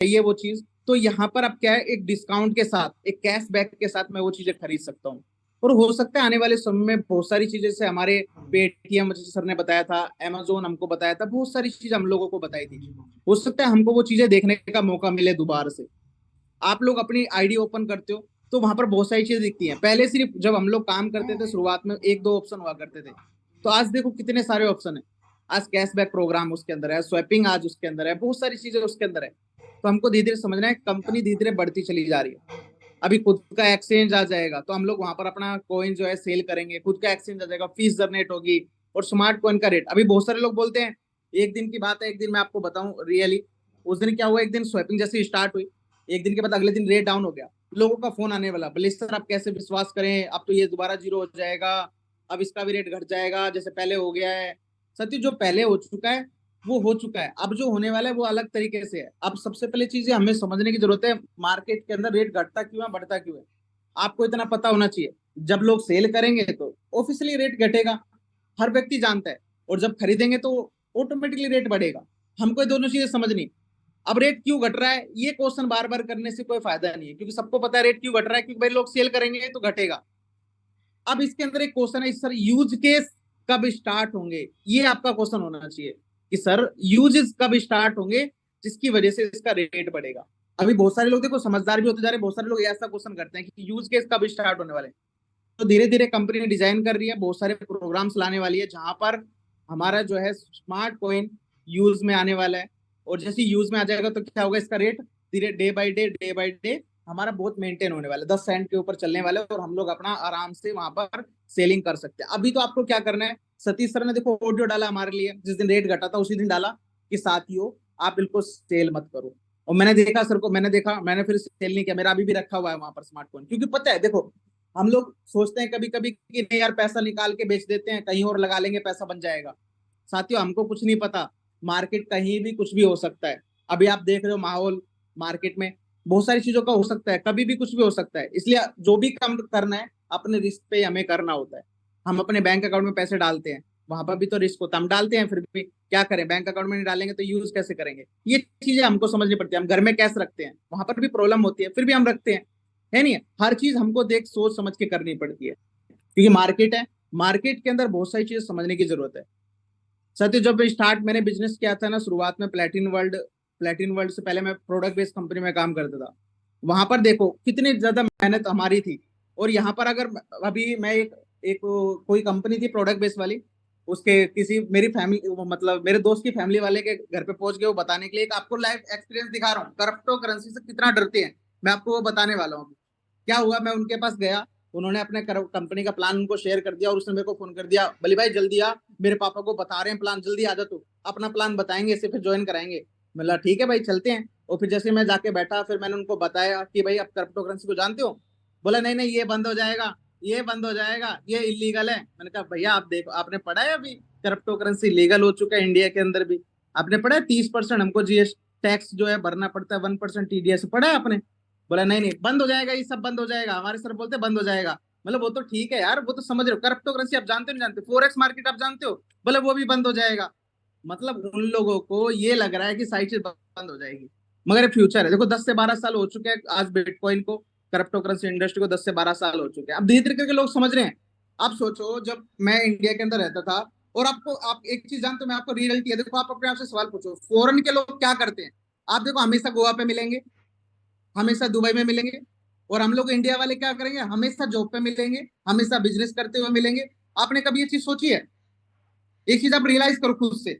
चाहिए वो चीज, तो यहाँ पर अब क्या है, एक डिस्काउंट के साथ, एक कैशबैक के साथ मैं वो चीजें खरीद सकता हूँ। और हो सकता है आने वाले समय में बहुत सारी चीजें, जैसे हमारे पेटीएम जैसे सर ने बताया था, अमेजोन हमको बताया था, बहुत सारी चीजें हम लोगों को बताई थी। हो सकता है हमको वो चीजें देखने का मौका मिले दोबारा से। आप लोग अपनी आईडी ओपन करते हो तो वहां पर बहुत सारी चीजें दिखती हैं। पहले सिर्फ जब हम लोग काम करते थे शुरुआत में एक दो ऑप्शन हुआ करते थे, तो आज देखो कितने सारे ऑप्शन है। आज कैशबैक प्रोग्राम उसके अंदर है, स्वैपिंग आज उसके अंदर है, बहुत सारी चीजें उसके अंदर है। तो हमको धीरे धीरे समझना है, कंपनी धीरे धीरे बढ़ती चली जा रही है। अभी खुद का एक्सचेंज आ जाएगा तो हम लोग वहां पर अपना कॉइन जो है सेल करेंगे, खुद का एक्सचेंज आ जाएगा, फीस जनरेट होगी। और स्मार्ट कॉइन का रेट, अभी बहुत सारे लोग बोलते हैं, एक दिन की बात है, एक दिन मैं आपको बताऊं रियली, उस दिन क्या हुआ, एक दिन स्वैपिंग जैसे स्टार्ट हुई, एक दिन के बाद अगले दिन रेट डाउन हो गया। लोगों का फोन आने वाला, बोले सर आप कैसे विश्वास करें, अब तो ये दोबारा जीरो हो जाएगा, अब इसका भी रेट घट जाएगा जैसे पहले हो गया है। सत्य, जो पहले हो चुका है वो हो चुका है, अब जो होने वाला है वो अलग तरीके से है। अब सबसे पहले चीजें हमें समझने की जरूरत है, मार्केट के अंदर रेट घटता क्यों है, बढ़ता क्यों है, आपको इतना पता होना चाहिए। जब लोग सेल करेंगे तो ऑफिशियली रेट घटेगा, हर व्यक्ति जानता है। और जब खरीदेंगे तो ऑटोमेटिकली रेट बढ़ेगा। हमको ये दोनों चीजें समझनी। अब रेट क्यों घट रहा है ये क्वेश्चन बार बार करने से कोई फायदा नहीं है, क्योंकि सबको पता है रेट क्यों घट रहा है, क्योंकि भाई लोग सेल करेंगे तो घटेगा। अब इसके अंदर एक क्वेश्चन है, सर यूज केस कब स्टार्ट होंगे, ये आपका क्वेश्चन होना चाहिए कि सर यूजेस कब स्टार्ट होंगे जिसकी वजह से इसका रेट बढ़ेगा। अभी बहुत सारे लोग देखो समझदार भी होते जा रहे हैं, बहुत सारे लोग ऐसा क्वेश्चन करते हैं कि यूज केस कब स्टार्ट होने वाले हैं। तो धीरे धीरे कंपनी डिजाइन कर रही है, बहुत सारे प्रोग्राम्स लाने वाली है जहां पर हमारा जो है स्मार्ट कॉइन यूज में आने वाला है। और जैसे यूज में आ जाएगा तो क्या होगा, इसका रेट धीरे डे बाय डे हमारा बहुत मेंटेन होने वाला है, 10 सेंट के ऊपर चलने वाले और हम लोग अपना आराम से वहां पर सेलिंग कर सकते हैं। अभी तो आपको क्या करना है, सतीश सर ने देखो ऑडियो डाला हमारे लिए, जिस दिन रेट घटा था उसी दिन डाला कि साथियों आप बिल्कुल सेल मत करो। और मैंने देखा सर को, मैंने देखा, मैंने फिर सेल नहीं किया, मेरा अभी भी रखा हुआ है वहां पर स्मार्टफोन, क्योंकि पता है देखो, हम लोग सोचते हैं कभी कभी कि नहीं यार पैसा निकाल के बेच देते हैं, कहीं और लगा लेंगे पैसा बन जाएगा। साथियों हमको कुछ नहीं पता, मार्केट कहीं भी कुछ भी हो सकता है। अभी आप देख रहे हो माहौल, मार्केट में बहुत सारी चीजों का हो सकता है, कभी भी कुछ भी हो सकता है। इसलिए जो भी काम करना है अपने रिस्क पे हमें करना होता है। हम अपने बैंक अकाउंट में पैसे डालते हैं, वहां पर भी तो रिस्क होता है, हम डालते हैं, फिर भी क्या करें, बैंक अकाउंट में नहीं डालेंगे तो यूज कैसे करेंगे, ये चीजें हमको समझनी पड़ती है। हम घर में कैश रखते हैं, वहां पर भी प्रॉब्लम होती है, फिर भी हम रखते हैं, है नहीं। हर चीज हमको देख सोच समझ के करनी पड़ती है, क्योंकि मार्केट है, मार्केट के अंदर बहुत सारी चीजें समझने की जरूरत है। सत्य, जब स्टार्ट मैंने बिजनेस किया था ना शुरुआत में, प्लेटिन वर्ल्ड से पहले मैं प्रोडक्ट बेस्ड कंपनी में काम करता था। वहां पर देखो कितनी ज्यादा मेहनत हमारी थी। और यहाँ पर अगर अभी मैं एक कोई कंपनी थी प्रोडक्ट बेस्ड वाली, उसके किसी मेरी फैमिली मतलब मेरे दोस्त की फैमिली वाले के घर पे पहुंच गए वो बताने के लिए, आपको लाइव एक्सपीरियंस दिखा रहा हूँ, क्रिप्टो करेंसी से कितना डरते हैं, मैं आपको वो बताने वाला हूँ। क्या हुआ, मैं उनके पास गया, उन्होंने अपने कंपनी का प्लान उनको शेयर कर दिया और उसने मेरे को फोन कर दिया, बली भाई जल्दी आ, मेरे पापा को बता रहे हैं प्लान, जल्दी आ जा तू, अपना प्लान बताएंगे इसे फिर ज्वाइन कराएंगे। मतलब ठीक है भाई चलते हैं। और फिर जैसे मैं जाके बैठा, फिर मैंने उनको बताया कि भाई आप क्रिप्टो करेंसी को जानते हो। बोला नहीं नहीं ये बंद हो जाएगा, ये बंद हो जाएगा, ये इलीगल है। मैंने कहा भैया आप देखो, आपने पढ़ा है अभी क्रिप्टो करेंसी लीगल हो चुका है इंडिया के अंदर भी। आपने पढ़ा है 30% हमको जीएस टैक्स जो है भरना पड़ता है, 1% टीडीएस पढ़ा है आपने। बोला नहीं नहीं बंद हो जाएगा, ये सब बंद हो जाएगा, हमारे सर बोलते बंद हो जाएगा। मतलब वो तो ठीक है यार, वो तो समझ रहे हो, क्रिप्टो करेंसी आप जानते हो नहीं जानते, फोरेक्स मार्केट आप जानते हो, बोले वो भी बंद हो जाएगा। मतलब उन लोगों को ये लग रहा है कि सारी चीज बंद हो जाएगी, मगर ये फ्यूचर है। देखो 10 से 12 साल हो चुके हैं आज बिटकॉइन को, क्रिप्टो करेंसी इंडस्ट्री को 10 से 12 साल हो चुके हैं, अब धीरे धीरे करके लोग समझ रहे हैं। आप सोचो जब मैं इंडिया के अंदर रहता था, और आपको आप एक चीज जानते हो, मैं आपको रियलिटी है, देखो आप अपने आप से सवाल पूछो, फॉरेन के लोग क्या करते हैं। आप देखो हमेशा गोवा पे मिलेंगे, हमेशा दुबई में मिलेंगे। और हम लोग इंडिया वाले क्या करेंगे, हमेशा जॉब पे मिलेंगे, हमेशा बिजनेस करते हुए मिलेंगे। आपने कभी ये चीज सोची है? एक चीज आप रियलाइज करो खुद से,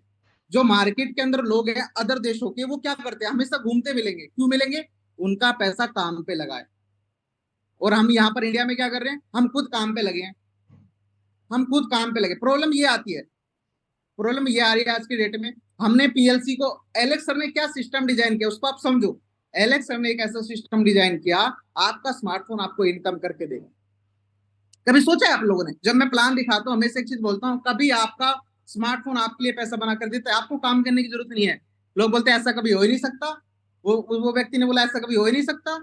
जो मार्केट के अंदर लोग हैं अदर देशों के, वो क्या करते हैं, हमेशा घूमते मिलेंगे, क्यों मिलेंगे, उनका पैसा काम पे लगा है। और हम यहाँ पर इंडिया में क्या कर रहे हैं, हम खुद काम पे लगे हैं, हम खुद काम पे लगे। प्रॉब्लम ये आती है, प्रॉब्लम ये आ रही है आज की डेट में, हमने पीएलसी को, एलेक्स सर ने क्या सिस्टम डिजाइन किया उसको आप समझो। एलेक्स सर ने एक ऐसा सिस्टम डिजाइन किया, आपका स्मार्टफोन आपको इनकम करके देगा। कभी सोचा है आप लोगों ने? जब मैं प्लान दिखाता हूँ हमेशा एक चीज बोलता हूँ, कभी आपका स्मार्टफोन आपके लिए पैसा बना कर देता है, आपको काम करने की जरूरत नहीं है। लोग बोलते हैं ऐसा कभी हो ही नहीं सकता, वो व्यक्ति ने बोला ऐसा कभी हो ही नहीं सकता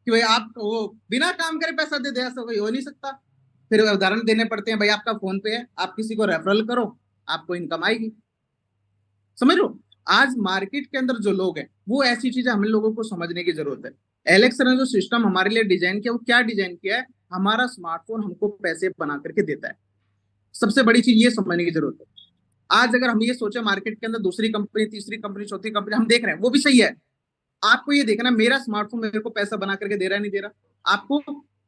कि भाई आप वो बिना काम करे पैसा दे दे, ऐसा कभी हो ही नहीं सकता। फिर उदाहरण देने पड़ते हैं, भाई आपका फोन पे है, आप किसी को रेफरल करो, आपको इनकम आएगी। समझ लो, आज मार्केट के अंदर जो लोग हैं वो ऐसी चीजें हम लोगों को समझने की जरूरत है। एलेक्स ने जो सिस्टम हमारे लिए डिजाइन किया वो क्या डिजाइन किया है, हमारा स्मार्टफोन हमको पैसे बना करके देता है। सबसे बड़ी चीज ये समझने की जरूरत है। आज अगर हम ये सोचे मार्केट के अंदर दूसरी कंपनी, तीसरी कंपनी, चौथी कंपनी हम देख रहे हैं, वो भी सही है। आपको ये देखना मेरा स्मार्टफोन मेरे को पैसा बना करके दे रहा है नहीं दे रहा। आपको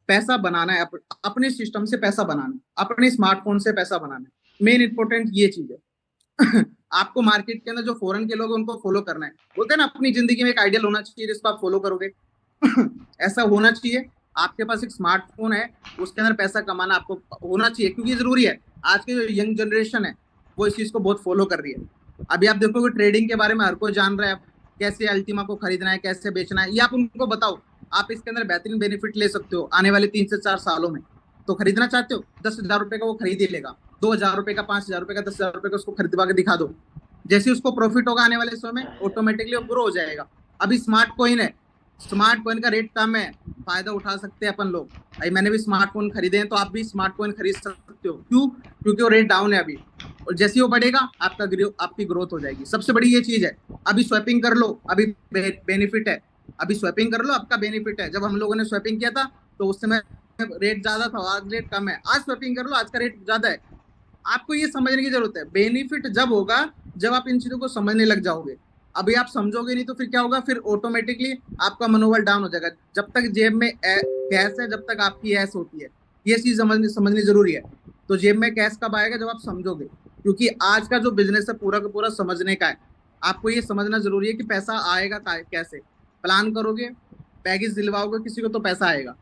पैसा बनाना है, अपने सिस्टम से पैसा बनाना है, अपने स्मार्टफोन से पैसा बनाना है। मेन इंपॉर्टेंट ये चीज है। आपको मार्केट के अंदर जो फॉरेन के लोग हैं उनको फॉलो करना है। बोलते हैं ना अपनी जिंदगी में एक आइडियल होना चाहिए जिसको आप फॉलो करोगे। ऐसा होना चाहिए। आपके पास एक स्मार्टफोन है, उसके अंदर पैसा कमाना आपको होना चाहिए, क्योंकि जरूरी है। आज की जो यंग जनरेशन है वो इस चीज को बहुत फॉलो कर रही है। अभी आप देखोगे ट्रेडिंग के बारे में हर कोई जान रहा है, कैसे अल्टीमा को खरीदना है, कैसे बेचना है, ये आप उनको बताओ। आप इसके अंदर बेहतरीन बेनिफिट ले सकते हो आने वाले 3 से 4 सालों में। तो खरीदना चाहते हो, 10,000 रुपए का वो खरीद ही लेगा। 2,000 रुपए का, 5,000 रुपए का, 10,000 रुपए का उसको खरीदवा के दिखा दो। जैसे उसको प्रॉफिट होगा आने वाले समय में, ऑटोमेटिकली वो ग्रो हो जाएगा। अभी स्मार्ट कॉइन है, स्मार्ट कॉइन का रेट कम है, फायदा उठा सकते हैं अपन लोग। भाई मैंने भी स्मार्टफोन खरीदे हैं, तो आप भी स्मार्ट कॉइन खरीद सकते हो। क्यों? क्योंकि वो रेट डाउन है अभी, और जैसे वो बढ़ेगा आपकी ग्रोथ हो जाएगी। सबसे बड़ी ये चीज है। अभी स्वैपिंग कर लो, अभी बेनिफिट है। अभी स्वैपिंग कर लो, आपका बेनिफिट है। जब हम लोगों ने स्वैपिंग किया था तो उस समय रेट ज्यादा था, आज रेट कम है। आज स्वैपिंग कर लो, आज का रेट ज्यादा है। आपको ये समझने की जरूरत है। बेनिफिट जब होगा जब आप इन चीजों को समझने लग जाओगे। अभी आप समझोगे नहीं तो फिर क्या होगा, फिर ऑटोमेटिकली आपका मनोबल डाउन हो जाएगा। जब तक जेब में कैश है, जब तक आपकी ऐश होती है, ये चीज समझनी जरूरी है। तो जेब में कैश कब आएगा, जब आप समझोगे। क्योंकि आज का जो बिजनेस है पूरा का पूरा समझने का है। आपको ये समझना जरूरी है कि पैसा आएगा कैसे। प्लान करोगे, पैकेज दिलवाओगे किसी को तो पैसा आएगा।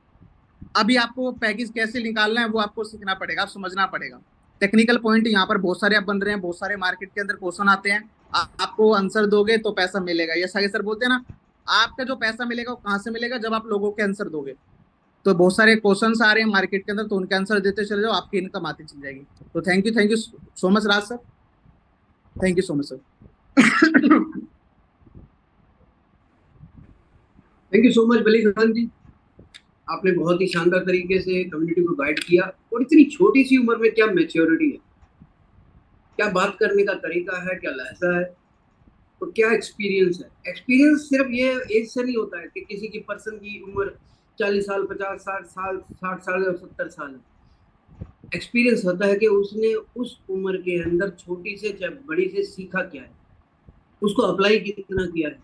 अभी आपको वो पैकेज कैसे निकालना है वो आपको सीखना पड़ेगा, आप समझना पड़ेगा। टेक्निकल पॉइंट यहाँ पर बहुत सारे आप बन रहे हैं, बहुत सारे मार्केट के अंदर क्वेश्चन आते हैं। आपको आंसर दोगे तो पैसा मिलेगा। ये सागे सर बोलते हैं ना, आपका जो पैसा मिलेगा वो कहाँ से मिलेगा, जब आप लोगों के आंसर दोगे। तो बहुत सारे क्वेश्चन आ रहे हैं मार्केट के अंदर, तो उनके आंसर देते चले जाओ, आपकी इनकम आती चली जाएगी। तो thank you so much Raj sir, thank you so much sir. Thank you so much Bali Khan ji. आपने बहुत ही शानदार तरीके से कम्युनिटी को गाइड किया, और इतनी छोटी सी उम्र में क्या मैच्योरिटी है, क्या बात करने का तरीका है, क्या लहजा है, और क्या एक्सपीरियंस है। एक्सपीरियंस सिर्फ ये एज से नहीं होता है कि किसी की पर्सन की उम्र 40 साल, 50 साल, 60 साल या 70 साल है। एक्सपीरियंस होता है कि उसने उस उम्र के अंदर छोटी से चाहे बड़ी से सीखा क्या है, उसको अप्लाई कितना किया है,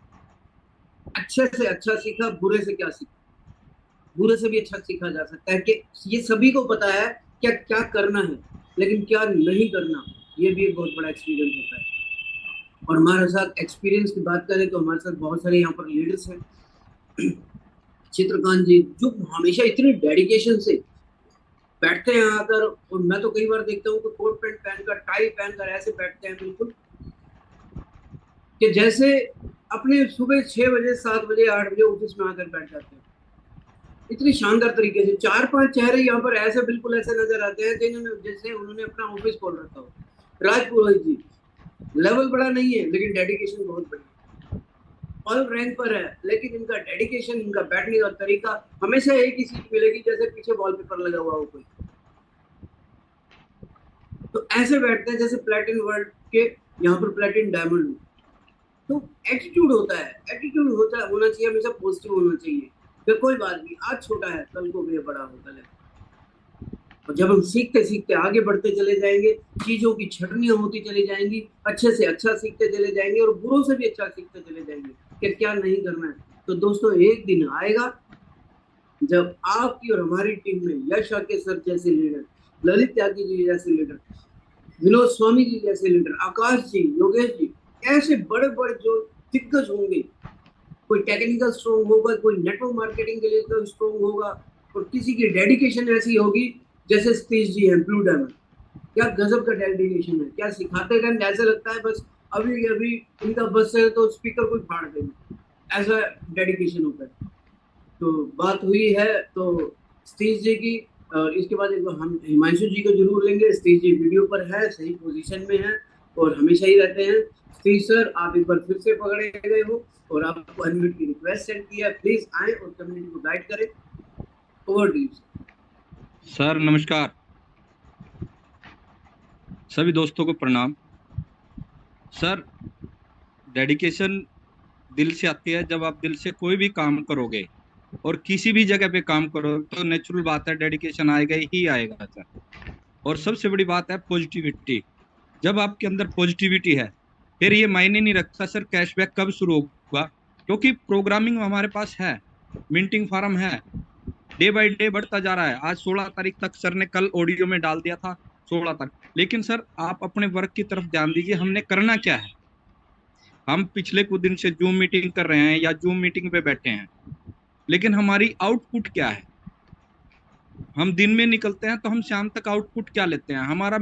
अच्छे से अच्छा सीखा, बुरे से क्या सीखा। बुरे से भी अच्छा सीखा जा सकता है कि ये सभी को पता है क्या क्या करना है, लेकिन क्या नहीं करना, ये भी एक बहुत बड़ा एक्सपीरियंस होता है। और हमारे साथ एक्सपीरियंस की बात करें तो हमारे साथ बहुत सारे यहाँ पर लीडर्स हैं। चित्रकांत जी जो हमेशा इतनी डेडिकेशन से बैठते हैं आकर, और मैं तो कई बार देखता हूँ कि कोट पैंट पहनकर, टाई पहनकर ऐसे बैठते हैं बिल्कुल कि जैसे अपने सुबह 6 बजे, 7 बजे, 8 बजे ऑफिस में आकर बैठ जाते हैं। इतनी शानदार तरीके से 4-5 चेहरे यहाँ पर ऐसे बिल्कुल ऐसे नजर आते हैं जिन्होंने, जैसे उन्होंने अपना ऑफिस खोल रखा हो। राज पुरोहित जी, लेवल बड़ा नहीं है लेकिन डेडिकेशन बहुत बड़ी है। ऑल रैंक पर है लेकिन इनका डेडिकेशन, इनका बैठने का तरीका, हमेशा एक ही सीट मिलेगी जैसे पीछे वॉलपेपर लगा हुआ हो कोई। तो ऐसे बैठते हैं जैसे प्लेटिन वर्ल्ड के यहाँ पर प्लेटिन डायमंड हो। तो एटीट्यूड होता है, एटीट्यूड होना चाहिए, हमेशा पॉजिटिव होना चाहिए कि कोई बात नहीं, आज छोटा है कल को भी बड़ा हो, कल है। और जब हम सीखते सीखते आगे बढ़ते चले जाएंगे, चीजों की छटनियां होती चली जाएंगी, अच्छे से अच्छा सीखते चले जाएंगे, और बुरों से भी अच्छा सीखते चले जाएंगे कि क्या नहीं करना है। तो दोस्तों एक दिन आएगा जब आपकी और हमारी टीम में यश आके सर जैसे लीडर, ललित त्यागी जी जैसे लीडर, विनोद स्वामी जी जैसे लीडर, आकाश जी, योगेश जी, ऐसे बड़े बड़े जो दिग्गज होंगे। कोई टेक्निकल स्ट्रॉन्ग होगा, कोई नेटवर्क मार्केटिंग के लिए तो स्ट्रॉन्ग होगा, और किसी की डेडिकेशन ऐसी होगी जैसे सतीश जी है ब्लू डायमंड। क्या गजब का डेडिकेशन है, क्या सिखाते टाइम ऐसा लगता है बस अभी अभी इनका बस है तो स्पीकर को फाड़ देंगे, ऐसा डेडिकेशन होता है। तो बात हुई है तो सतीश जी की, और इसके बाद एक बार हम हिमांशु जी को जरूर लेंगे। सतीश जी वीडियो पर है, सही पोजीशन में है और हमेशा ही रहते हैं। सतीश सर आप एक बार फिर से पकड़े गए हो और आपको अनम्यूट की रिक्वेस्ट सेंड किया, प्लीज आए और कम्युनिटी को गाइड करें। Over to you sir. नमस्कार, सभी दोस्तों को प्रणाम। सर, डेडिकेशन दिल से आती है। जब आप दिल से कोई भी काम करोगे और किसी भी जगह पे काम करो तो नेचुरल बात है डेडिकेशन आएगा ही आएगा सर। और सबसे बड़ी बात है पॉजिटिविटी। जब आपके अंदर पॉजिटिविटी है फिर ये मायने नहीं रखता सर कैशबैक कब शुरू होगा, क्योंकि प्रोग्रामिंग हमारे पास है, मिंटिंग फार्म है, डे बाय डे बढ़ता जा रहा है। आज 16 तारीख तक सर ने कल ऑडियो में डाल दिया था 16 तारीख। लेकिन सर आप अपने वर्क की तरफ ध्यान दीजिए, हमने करना क्या है। हम पिछले कुछ दिन से जूम मीटिंग कर रहे हैं या जूम मीटिंग पे बैठे हैं, लेकिन हमारी आउटपुट क्या है। हम दिन में निकलते हैं तो हम शाम तक आउटपुट क्या लेते हैं, हमारा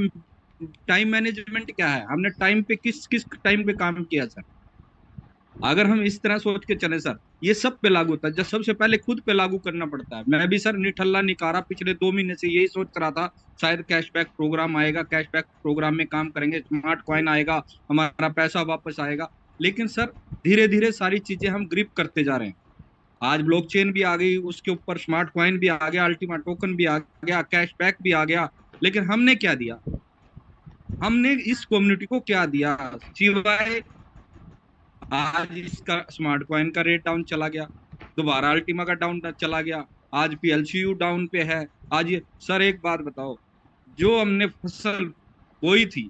टाइम मैनेजमेंट क्या है, हमने टाइम पे किस किस टाइम पे काम किया सर। अगर हम इस तरह सोच के चले सर, ये सब पे लागू होता है। जब सबसे पहले खुद पे लागू करना पड़ता है। मैं भी सर निठल्ला निकारा पिछले 2 महीने से यही सोच रहा था शायद कैशबैक प्रोग्राम आएगा, कैशबैक प्रोग्राम में काम करेंगे, स्मार्ट कॉइन आएगा, हमारा पैसा वापस आएगा। लेकिन सर धीरे धीरे सारी चीजें हम ग्रिप करते जा रहे हैं। आज ब्लॉकचेन भी आ गई, उसके ऊपर स्मार्ट कॉइन भी आ गया, अल्टीमा टोकन भी आ गया, कैशबैक भी आ गया। लेकिन हमने क्या दिया, हमने इस कम्युनिटी को क्या दिया सिवाय आज इसका स्मार्ट कॉइन का रेट डाउन चला गया, दोबारा अल्टीमा का डाउन चला गया, आज पीएलसीयू डाउन पे है। आज ये सर एक बात बताओ, जो हमने फसल बोई थी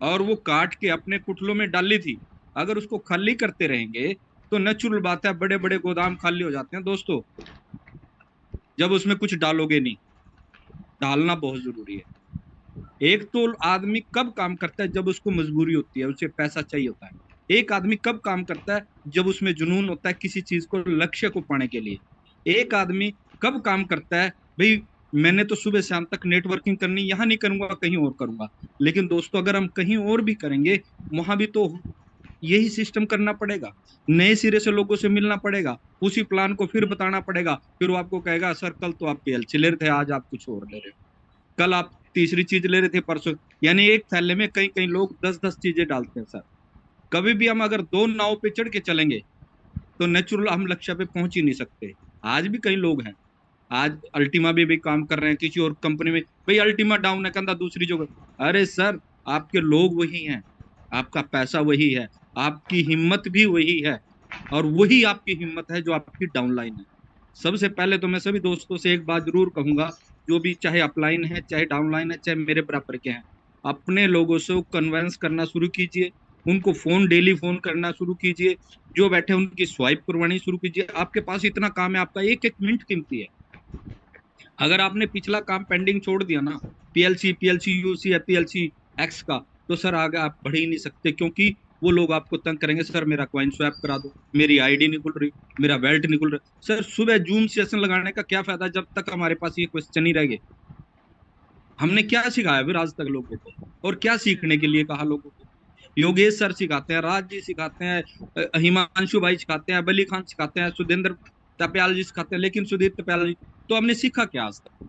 और वो काट के अपने कुटलों में डाली थी, अगर उसको खाली करते रहेंगे तो नेचुरल बात है बड़े बड़े गोदाम खाली हो जाते हैं दोस्तों। जब उसमें कुछ डालोगे नहीं, डालना बहुत जरूरी है। एक तो आदमी कब काम करता है, जब उसको मजबूरी होती है, उसे पैसा चाहिए होता है। एक आदमी कब काम करता है, जब उसमें जुनून होता है किसी चीज को, लक्ष्य को पाने के लिए। एक आदमी कब काम करता है, भाई मैंने तो सुबह शाम तक नेटवर्किंग करनी, यहाँ नहीं करूंगा कहीं और करूंगा। लेकिन दोस्तों अगर हम कहीं और भी करेंगे वहां भी तो यही सिस्टम करना पड़ेगा, नए सिरे से लोगों से मिलना पड़ेगा, उसी प्लान को फिर बताना पड़ेगा। फिर वो आपको कहेगा सर कल तो आप पीएलसी ले रहे थे, आज आप कुछ और ले रहे हो, कल आप तीसरी चीज ले रहे थे, परसों। यानी एक थैले में कई कई लोग 10-10 चीजें डालते हैं सर। कभी भी हम अगर दो नाव पे चढ़ के चलेंगे तो नेचुरल हम लक्ष्य पे पहुंच ही नहीं सकते। आज भी कई लोग हैं, आज अल्टीमा भी काम कर रहे हैं किसी और कंपनी में, भाई अल्टीमा डाउन है कहता दूसरी जगह। अरे सर आपके लोग वही हैं, आपका पैसा वही है, आपकी हिम्मत भी वही है, और वही आपकी हिम्मत है जो आपकी डाउनलाइन है। सबसे पहले तो मैं सभी दोस्तों से एक बात जरूर कहूंगा, जो भी चाहे अपलाइन है चाहे डाउनलाइन है चाहे मेरे बराबर के हैं, अपने लोगों से कन्वेंस करना शुरू कीजिए, उनको फोन डेली फोन करना शुरू कीजिए, जो बैठे उनकी स्वाइप करवानी शुरू कीजिए। आपके पास इतना काम है, आपका एक एक मिनट कीमती है। अगर आपने पिछला काम पेंडिंग छोड़ दिया ना, पीएलसी यूसी या पीएलसी एक्स का, तो सर आगे आप बढ़ ही नहीं सकते, क्योंकि वो लोग आपको तंग करेंगे, सर मेरा कॉइन स्वैप करा दो, मेरी आईडी नहीं खुल रही, मेरा वेल्ट नहीं खुल रहा। सर सुबह जूम सेशन लगाने का क्या फायदा जब तक हमारे पास ये क्वेश्चन ही रहेंगे। हमने क्या सिखाया फिर आज तक लोगों को, और क्या सीखने के लिए कहा लोगों को। योगेश सर सिखाते हैं, राज जी सिखाते हैं, हिमांशु भाई सिखाते हैं, बली खान सिखाते हैं, सुधेंद्र तपयाल जी सिखाते हैं, लेकिन सुधीर तपयाल जी, तो हमने सीखा क्या आज तक।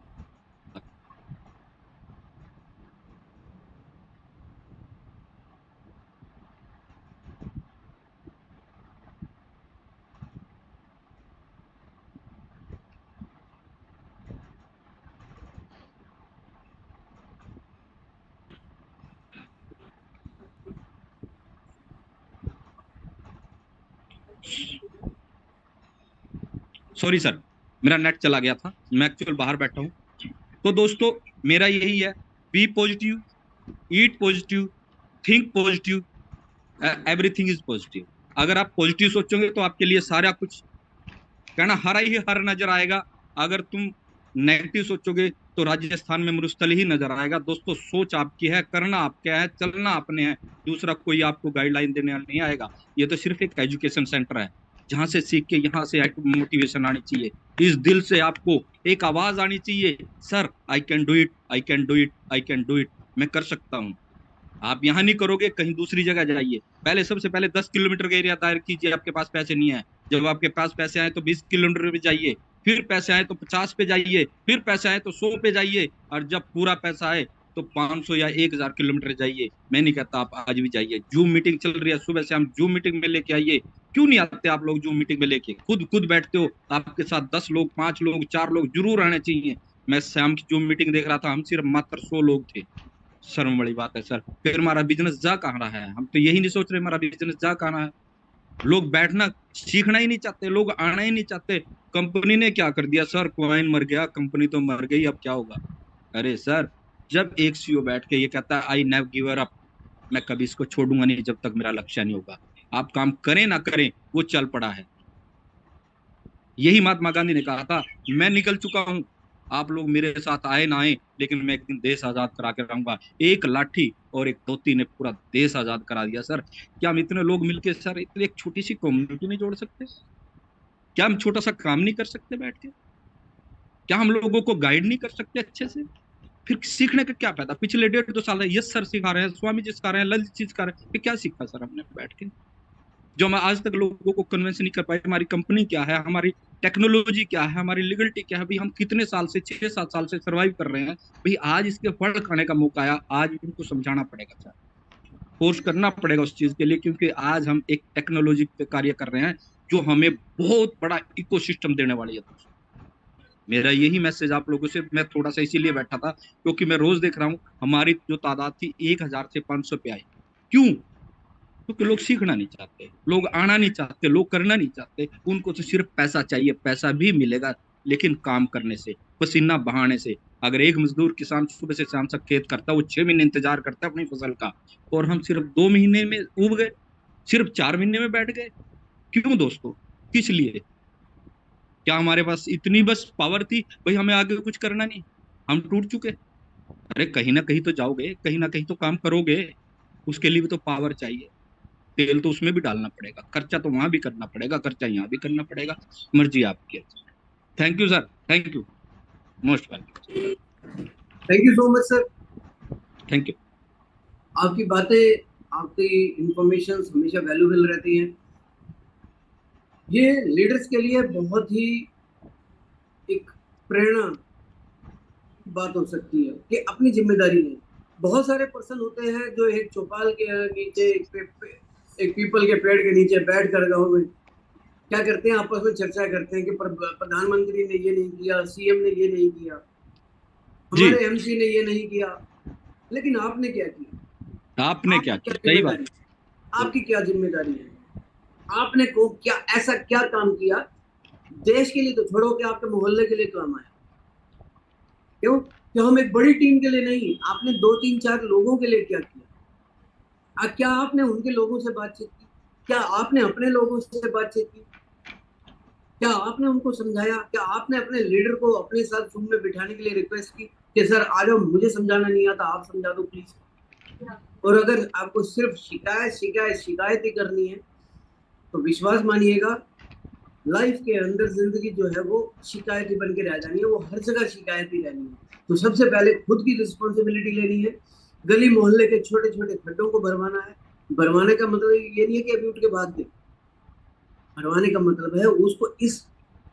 सॉरी सर, मेरा नेट चला गया था, मैं एक्चुअल बाहर बैठा हूँ। तो दोस्तों मेरा यही है, be positive, eat positive, think positive, everything is positive. अगर आप पॉजिटिव सोचोगे तो आपके लिए सारा कुछ कहना हरा ही हर नजर आएगा। अगर तुम नेगेटिव सोचोगे तो राजस्थान में मरुस्थल ही नजर आएगा। दोस्तों सोच आपकी है, करना आपका है, चलना आपने है, दूसरा कोई आपको गाइडलाइन देने वाला नहीं आएगा। ये तो सिर्फ एक एजुकेशन सेंटर है जहां से सीख के यहाँ से मोटिवेशन आनी चाहिए, इस दिल से आपको एक आवाज आनी चाहिए, sir I can do it, I can do it, I can do it, मैं कर सकता हूँ। आप यहाँ नहीं करोगे कहीं दूसरी जगह जाइए। पहले सबसे पहले 10 किलोमीटर का एरिया दायर कीजिए, आपके पास पैसे नहीं है। जब आपके पास पैसे आए तो 20 किलोमीटर पे जाइए, फिर पैसे आए तो 50 पे जाइए, फिर पैसे आए तो 100 पे जाइए, और जब पूरा पैसा आए तो 500 या 1000 किलोमीटर जाइए। मैं नहीं कहता आप आज भी जाइए, जूम मीटिंग चल रही है सुबह से, हम जूम मीटिंग में लेके आइए। क्यों नहीं आते आप लोग जूम मीटिंग में लेके, खुद बैठते हो, आपके साथ 10 लोग 5 लोग 4 लोग जरूर आने चाहिए। मैं शाम की जूम मीटिंग देख रहा था, हम सिर्फ मात्र 100 लोग थे, शर्म वाली बात है सर। फिर हमारा बिजनेस जा कहाँ रहा है? हम तो यही नहीं सोच रहे हमारा बिजनेस जा कहाँ रहा है। लोग बैठना सीखना ही नहीं चाहते, लोग आना ही नहीं चाहते। कंपनी ने क्या कर दिया सर, क्वाइन मर गया, कंपनी तो मर गई, अब क्या होगा? अरे सर, जब एक सीईओ बैठ के ये कहता है आई नेवर गिव अप, मैं कभी इसको छोड़ूंगा नहीं जब तक मेरा लक्ष्य नहीं होगा। आप काम करें ना करें, वो चल पड़ा है। यही महात्मा गांधी ने कहा था, मैं निकल चुका हूं, आप लोग मेरे साथ आए ना आए, लेकिन मैं एक दिन देश आजाद करा के रहूंगा। एक लाठी और एक धोती ने पूरा देश आजाद करा दिया सर। क्या हम इतने लोग मिलके सर इतनी एक छोटी सी कम्युनिटी नहीं जोड़ सकते? क्या हम छोटा सा काम नहीं कर सकते बैठ के? क्या हम लोगों को गाइड नहीं कर सकते अच्छे से? फिर सीखने का क्या फायदा? पिछले 1.5 2 साल है यस सर सिखा रहे हैं, स्वामी जी सिखा रहे हैं, ललित जी सिखा रहे हैं, फिर क्या सीखा सर हमने बैठ के? जो हम आज तक लोगों को कन्विंस नहीं कर पाए हमारी कंपनी क्या है, हमारी टेक्नोलॉजी क्या है, हमारी लीगलिटी क्या है। भाई हम कितने साल से 6 7 साल से सरवाइव कर रहे हैं, भाई आज इसके फल खाने का मौका आया, आज उनको समझाना पड़ेगा सर, फोर्स करना पड़ेगा उस चीज के लिए, क्योंकि आज हम एक टेक्नोलॉजी पे कार्य कर रहे हैं जो हमें बहुत बड़ा इकोसिस्टम देने वाली है। मेरा यही मैसेज आप लोगों से, मैं थोड़ा सा इसीलिए बैठा था क्योंकि मैं रोज देख रहा हूँ हमारी जो तादाद थी 1000 से 500 पे आई। क्यों? क्योंकि लोग सीखना नहीं चाहते, लोग आना नहीं चाहते, लोग करना नहीं चाहते। उनको तो सिर्फ पैसा चाहिए, पैसा भी मिलेगा लेकिन काम करने से, पसीना बहाने से। अगर एक मजदूर किसान सुबह से शाम तक खेत करता है, वो 6 महीने इंतजार करता है अपनी फसल का, और हम सिर्फ 2 महीने में उब गए, सिर्फ 4 महीने में बैठ गए। क्यों दोस्तों? किस लिए? क्या हमारे पास इतनी बस पावर थी भाई हमें आगे कुछ करना नहीं? हम टूट चुके। अरे कहीं ना कहीं तो जाओगे, कहीं ना कहीं तो काम करोगे, उसके लिए भी तो पावर चाहिए। तेल तो उसमें भी डालना पड़ेगा, खर्चा तो वहां भी करना पड़ेगा, खर्चा यहाँ भी करना पड़ेगा। मर्जी आपकी है। Thank you sir, thank you, most welcome. Thank you so much sir. Thank you. आपकी बातें, आपकी इंफॉर्मेशन हमेशा वैल्यूबल रहती हैं। ये लीडर्स के लिए बहुत ही एक प्रेरणा बात हो सकती है कि अपनी जिम्मेदारी लें। बहुत सारे पर्सन होते हैं जो एक चौपाल के नीचे, एक पीपल के पेड़ के नीचे बैठ कर गाँव में क्या करते हैं, आपस में चर्चा करते हैं कि प्रधानमंत्री ने ये नहीं किया, सीएम ने ये नहीं किया, हमारे एमसी ने ये नहीं किया। लेकिन आपने क्या किया? आपने क्या किया? सही बात। आपकी क्या जिम्मेदारी है? आपने को क्या ऐसा क्या काम किया देश के लिए, तो छोड़ो कि आपके मोहल्ले के लिए काम आया? क्यों? कि हम एक बड़ी टीम के लिए नहीं, आपने 2 3 4 लोगों के लिए क्या किया? क्या आपने उनके लोगों से बातचीत की? क्या आपने अपने लोगों से बातचीत की? क्या आपने उनको समझाया? क्या आपने अपने लीडर को अपने साथ रूम में बिठाने के लिए रिक्वेस्ट की कि सर आ जाओ, मुझे समझाना नहीं आता, आप समझा दो प्लीज? और अगर आपको सिर्फ शिकायत शिकायत शिकायत ही करनी है तो विश्वास मानिएगा, लाइफ के अंदर जिंदगी जो है वो शिकायत ही बन के रह जानी है, वो हर जगह शिकायत ही रहनी है। तो सबसे पहले खुद की रिस्पॉन्सिबिलिटी लेनी है। गली मोहल्ले के छोटे छोटे खड्डों को भरवाना है। भरवाने का मतलब ये नहीं है कि अभी उठ के भाग दे। भरवाने का मतलब है उसको इस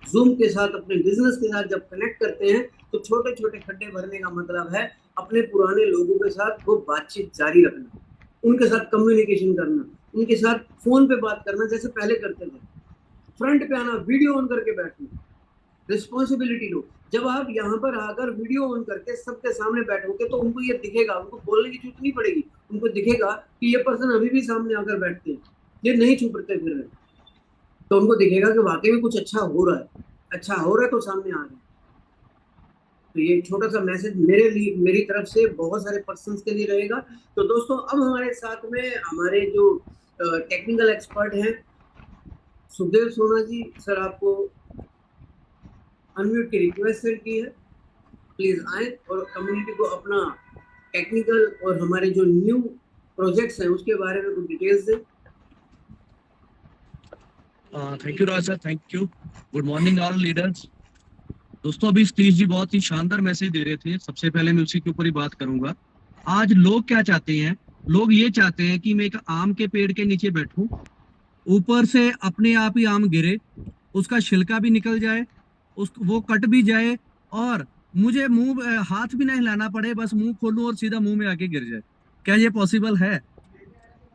जूम के साथ, अपने बिजनेस के साथ जब कनेक्ट करते हैं तो छोटे छोटे खड्डे भरने का मतलब है अपने पुराने लोगों के साथ वो बातचीत जारी रखना, उनके साथ कम्युनिकेशन करना, उनके साथ फोन पे बात करना जैसे पहले करते थे, फ्रंट पे आना, वीडियो ऑन करके बैठना। रिस्पॉन्सिबिलिटी लो। जब आप यहाँ पर आकर वीडियो ऑन करके सबके सामने बैठोगे तो उनको ये दिखेगा, उनको बोलने की जरूरत नहीं पड़ेगी, उनको दिखेगा कि ये पर्सन अभी भी सामने आकर बैठते हैं, ये नहीं छुपते फिर रहे। तो उनको दिखेगा कि वाकई में कुछ अच्छा हो रहा है, अच्छा हो रहा है तो सामने आ रहा है। तो ये छोटा सा मैसेज मेरे लिए, मेरी तरफ से बहुत सारे पर्सन्स के लिए रहेगा। तो दोस्तों अब हमारे साथ में हमारे जो टेक्निकल एक्सपर्ट हैं सुखदेव सोना जी सर, आपको अनम्यूट की रिक्वेस्ट सेंड की है, प्लीज आए और कम्युनिटी को अपना टेक्निकल और हमारे जो न्यू प्रोजेक्ट्स हैं उसके बारे में कुछ डिटेल्स दें। Thank you Raj sir, thank you. Good morning all leaders. दोस्तों अभी सतीश जी बहुत ही शानदार मैसेज दे रहे थे, सबसे पहले मैं उसी के ऊपर ही बात करूंगा। आज लोग क्या चाहते हैं? लोग ये चाहते हैं कि मैं एक आम के पेड़ के नीचे बैठूं, ऊपर से अपने आप ही आम गिरे, उसका छिलका भी निकल जाए, वो कट भी जाए, और मुझे मुंह हाथ भी नहीं हिलाना पड़े, बस मुंह खोलूं और सीधा मुंह में आके गिर जाए। क्या ये पॉसिबल है?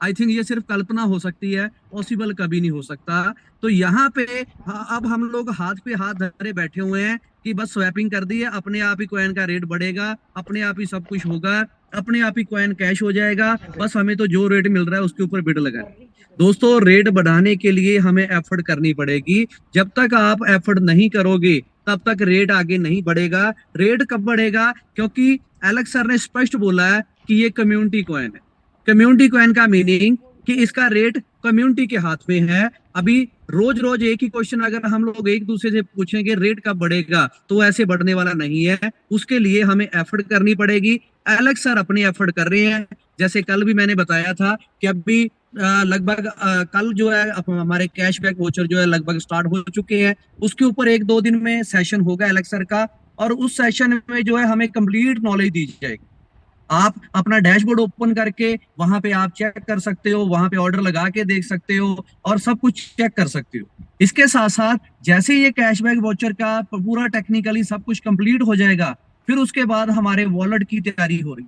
आई थिंक ये सिर्फ कल्पना हो सकती है, पॉसिबल कभी नहीं हो सकता। तो यहाँ पे अब हम लोग हाथ पे हाथ धरे बैठे हुए हैं कि बस स्वैपिंग कर दी है, अपने आप ही कॉइन का रेट बढ़ेगा, अपने आप ही सब कुछ होगा, अपने आप ही कॉइन कैश हो जाएगा, बस हमें तो जो रेट मिल रहा है उसके ऊपर बिड लगा। दोस्तों, रेट बढ़ाने के लिए हमें एफर्ट करनी पड़ेगी। जब तक आप एफर्ट नहीं करोगे तब तक रेट आगे नहीं बढ़ेगा। रेट कब बढ़ेगा? क्योंकि एलेक्स सर ने स्पष्ट बोला है कि ये कम्युनिटी कॉइन है। कम्युनिटी कॉइन का मीनिंग कि इसका रेट कम्युनिटी के हाथ में है। अभी रोज रोज एक ही क्वेश्चन अगर हम लोग एक दूसरे से पूछेंगे रेट कब बढ़ेगा, तो ऐसे बढ़ने वाला नहीं है। उसके लिए हमें एफर्ट करनी पड़ेगी। एलेक्स सर अपनी एफर्ट कर रहे हैं। जैसे कल भी मैंने बताया था कि अभी लगभग कल जो है हमारे कैशबैक वोचर जो है लगभग स्टार्ट हो चुके हैं। उसके ऊपर 1-2 दिन में सेशन होगा एलेक्स सर का, और उस सेशन में जो है हमें कंप्लीट नॉलेज दी जाएगी। आप अपना डैशबोर्ड ओपन करके वहां पे आप चेक कर सकते हो, वहां पे ऑर्डर लगा के देख सकते हो और सब कुछ चेक कर सकते हो। इसके साथ साथ जैसे ये कैशबैक वाउचर का पूरा टेक्निकली सब कुछ कंप्लीट हो जाएगा, फिर उसके बाद हमारे वॉलेट की तैयारी हो रही।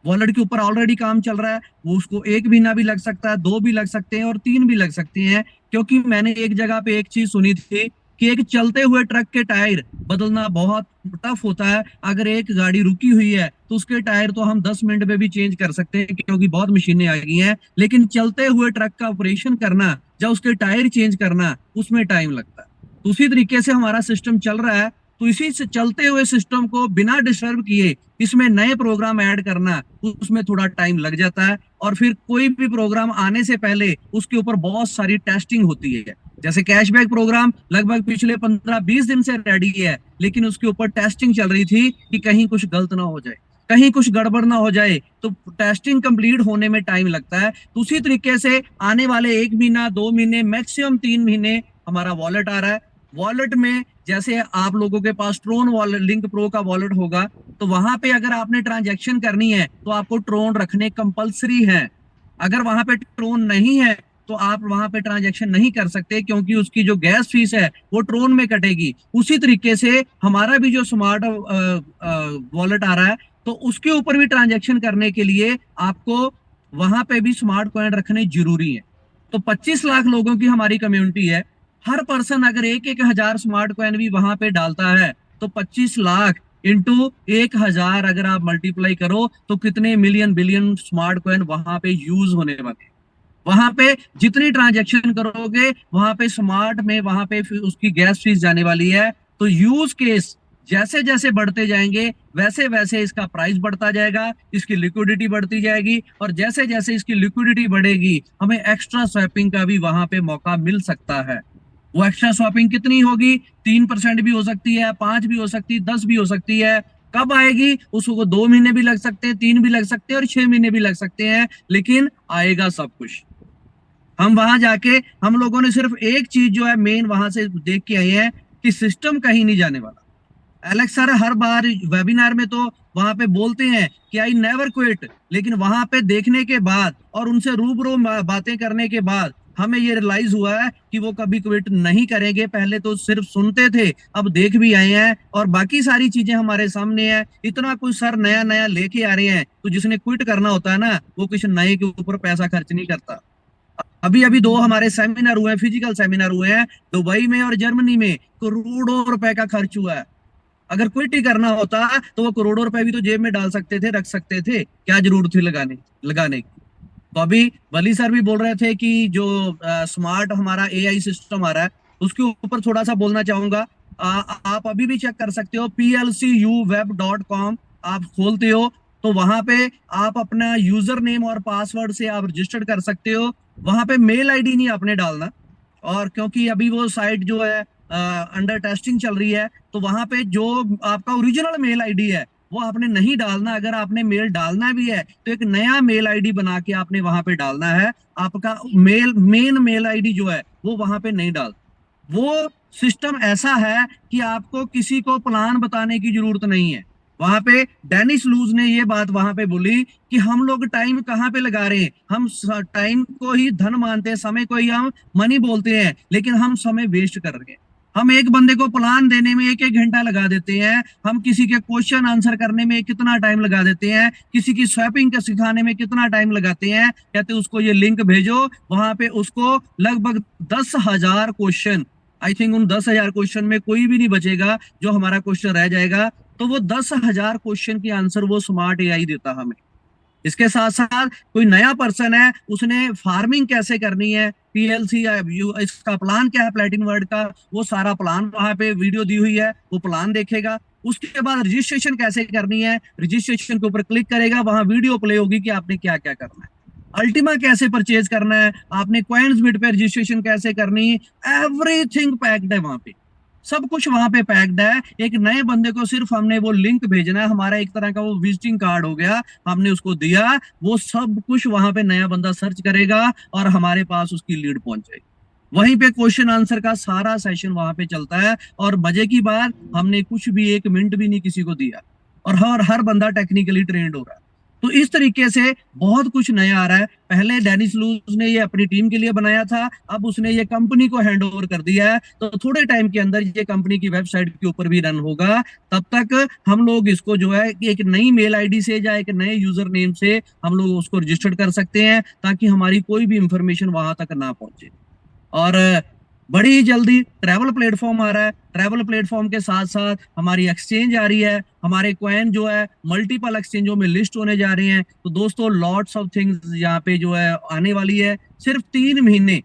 वॉलेट के ऊपर ऑलरेडी काम चल रहा है। वो उसको 1 महीना भी लग सकता है, 2 भी लग सकते हैं और 3 भी लग सकते हैं। क्योंकि मैंने एक जगह पे एक चीज सुनी थी कि एक चलते हुए ट्रक के टायर बदलना बहुत टफ होता है। अगर एक गाड़ी रुकी हुई है तो उसके टायर तो हम 10 मिनट में भी चेंज कर सकते हैं, क्योंकि बहुत मशीनें आ गई हैं। लेकिन चलते हुए ट्रक का ऑपरेशन करना या उसके टायर चेंज करना, उसमें टाइम लगता है। तो उसी तरीके से हमारा सिस्टम चल रहा है। तो इसी से चलते हुए सिस्टम को बिना डिस्टर्ब किए इसमें नए प्रोग्राम ऐड करना, उसमें थोड़ा टाइम लग जाता है। और फिर कोई भी प्रोग्राम आने से पहले उसके ऊपर बहुत सारी टेस्टिंग होती है। जैसे कैशबैक प्रोग्राम लगभग पिछले 15-20 दिन से रेडी है, लेकिन उसके ऊपर टेस्टिंग चल रही थी कि कहीं कुछ गलत ना हो जाए, कहीं कुछ गड़बड़ ना हो जाए। तो टेस्टिंग कंप्लीट होने में टाइम लगता है। तो उसी तरीके से आने वाले 1 महीना, 2 महीने, मैक्सिमम 3 महीने हमारा वॉलेट आ रहा है। वॉलेट में जैसे आप लोगों के पास ट्रोन वॉलेट, लिंक प्रो का वॉलेट होगा, तो वहां पे अगर आपने ट्रांजैक्शन करनी है तो आपको ट्रोन रखने कंपलसरी है। अगर वहां पे ट्रोन नहीं है तो आप वहां पे ट्रांजैक्शन नहीं कर सकते, क्योंकि उसकी जो गैस फीस है वो ट्रोन में कटेगी। उसी तरीके से हमारा भी जो स्मार्ट वॉलेट आ रहा है, तो उसके ऊपर भी ट्रांजैक्शन करने के लिए आपको वहां पे भी स्मार्ट कॉइन रखने जरूरी है। तो 25 लाख लोगों की हमारी कम्युनिटी है। हर पर्सन अगर 1-1 हजार स्मार्ट कॉइन भी वहां पे डालता है, तो 25 लाख इंटू 1 हजार अगर आप मल्टीप्लाई करो तो कितने मिलियन बिलियन स्मार्ट कॉइन वहां पे यूज होने वाले। वहां पे जितनी ट्रांजैक्शन करोगे वहां पे स्मार्ट में वहां पे उसकी गैस फीस जाने वाली है। तो यूज केस जैसे जैसे बढ़ते जाएंगे वैसे वैसे इसका प्राइस बढ़ता जाएगा, इसकी लिक्विडिटी बढ़ती जाएगी, और जैसे जैसे इसकी लिक्विडिटी बढ़ेगी हमें एक्स्ट्रा स्वैपिंग का भी वहां पे मौका मिल सकता है। वो एक्स्ट्रा स्वैपिंग कितनी होगी? 3% भी हो सकती है, 5 भी हो सकती है, 10 भी हो सकती है। कब आएगी? उसको 2 महीने भी लग सकते हैं, 3 भी लग सकते हैं और 6 महीने भी लग सकते हैं, लेकिन आएगा सब कुछ। हम वहां जाके हम लोगों ने सिर्फ एक चीज जो है मेन वहां से देख के आए हैं कि सिस्टम कहीं नहीं जाने वाला। एलेक्स सर हर बार वेबिनार में तो वहां पे बोलते हैं कि आई नेवर क्विट, लेकिन वहां पे देखने के बाद और उनसे रूबरू बातें करने के बाद हमें ये रियलाइज हुआ है कि वो कभी क्विट नहीं करेंगे। पहले तो सिर्फ सुनते थे, अब देख भी आए हैं और बाकी सारी चीजें हमारे सामने है। इतना कुछ सर नया नया लेके आ रहे हैं, तो जिसने क्विट करना होता है ना, वो कुछ नए के ऊपर पैसा खर्च नहीं करता। अभी अभी 2 हमारे सेमिनार हुए हैं, फिजिकल सेमिनार हुए हैं दुबई में और जर्मनी में, करोड़ों रुपए का खर्च हुआ है। अगर क्विट ही करना होता तो वो करोड़ों रुपए भी तो जेब में डाल सकते थे, रख सकते थे, क्या जरूरत थी लगाने की। तो अभी वली सर भी बोल रहे थे कि जो स्मार्ट हमारा एआई सिस्टम आ रहा है उसके ऊपर थोड़ा सा बोलना चाहूंगा। आप अभी भी चेक कर सकते हो, plcuweb.com आप खोलते हो तो वहां पे आप अपना यूजर नेम और पासवर्ड से आप रजिस्टर्ड कर सकते हो। वहां पे मेल आईडी नहीं आपने डालना, और क्योंकि अभी वो साइट जो है अंडर टेस्टिंग चल रही है, तो वहां पे जो आपका ओरिजिनल मेल आईडी है वो आपने नहीं डालना। अगर आपने मेल डालना भी है तो एक नया मेल आईडी बना के आपने वहां पे डालना है। आपका मेन मेल आईडी जो है वो वहां पे नहीं डाल। वो सिस्टम ऐसा है कि आपको किसी को प्लान बताने की जरूरत नहीं है। वहां पे डेनिस लूज ने ये बात वहां पे बोली कि हम लोग टाइम कहाँ पे लगा रहे हैं, हम टाइम को ही धन मानते हैं, समय को ही हम मनी बोलते हैं, लेकिन हम समय वेस्ट कर रहे हैं। हम एक बंदे को प्लान देने में 1-1 घंटा लगा देते हैं, हम किसी के क्वेश्चन आंसर करने में कितना टाइम लगा देते हैं, किसी की स्वैपिंग का सिखाने में कितना टाइम लगाते हैं। कहते हैं उसको ये लिंक भेजो, वहां पे उसको लगभग 10,000 क्वेश्चन, आई थिंक उन 10,000 क्वेश्चन में कोई भी नहीं बचेगा जो हमारा क्वेश्चन रह जाएगा। तो वो 10,000 क्वेश्चन की आंसर वो स्मार्ट एआई देता हमें। इसके साथ साथ कोई नया पर्सन है, उसने फार्मिंग कैसे करनी है, पीएलसी या इसका प्लान क्या है प्लेटिन वर्ड का, वो सारा प्लान वहां पे वीडियो दी हुई है, वो प्लान देखेगा। उसके बाद रजिस्ट्रेशन कैसे करनी है, रजिस्ट्रेशन के ऊपर क्लिक करेगा, वहां वीडियो प्ले होगी कि आपने क्या क्या करना है। अल्टीमा कैसे परचेज करना है, आपने कॉइन्स बिट पे रजिस्ट्रेशन कैसे करनी है, एवरीथिंग पैक्ड है वहां पे, सब कुछ वहां पे पैक्ड है। एक नए बंदे को सिर्फ हमने वो लिंक भेजना है, हमारा एक तरह का वो विजिटिंग कार्ड हो गया, हमने उसको दिया, वो सब कुछ वहां पे नया बंदा सर्च करेगा और हमारे पास उसकी लीड पहुंच जाएगी। वहीं पे क्वेश्चन आंसर का सारा सेशन वहां पे चलता है। और मजे की बात, हमने कुछ भी 1 मिनट भी नहीं किसी को दिया, और हर बंदा टेक्निकली ट्रेंड हो रहा है। तो इस तरीके से बहुत कुछ नया आ रहा है। पहले डेनिस लूज ने ये अपनी टीम के लिए बनाया था, अब उसने ये कंपनी को हैंड ओवर कर दिया है, तो थोड़े टाइम के अंदर ये कंपनी की वेबसाइट के ऊपर भी रन होगा। तब तक हम लोग इसको जो है कि एक नई मेल आईडी से या एक नए यूजर नेम से हम लोग उसको रजिस्टर्ड कर सकते हैं, ताकि हमारी कोई भी इंफॉर्मेशन वहां तक ना पहुंचे। और बड़ी जल्दी ट्रैवल प्लेटफॉर्म आ रहा है, ट्रैवल प्लेटफॉर्म के साथ साथ हमारी एक्सचेंज आ रही है, हमारे कॉइन जो है मल्टीपल एक्सचेंजों में लिस्ट होने जा रही हैं। तो दोस्तों लॉट्स ऑफ थिंग्स यहाँ पे जो है आने वाली है। सिर्फ 3 महीने,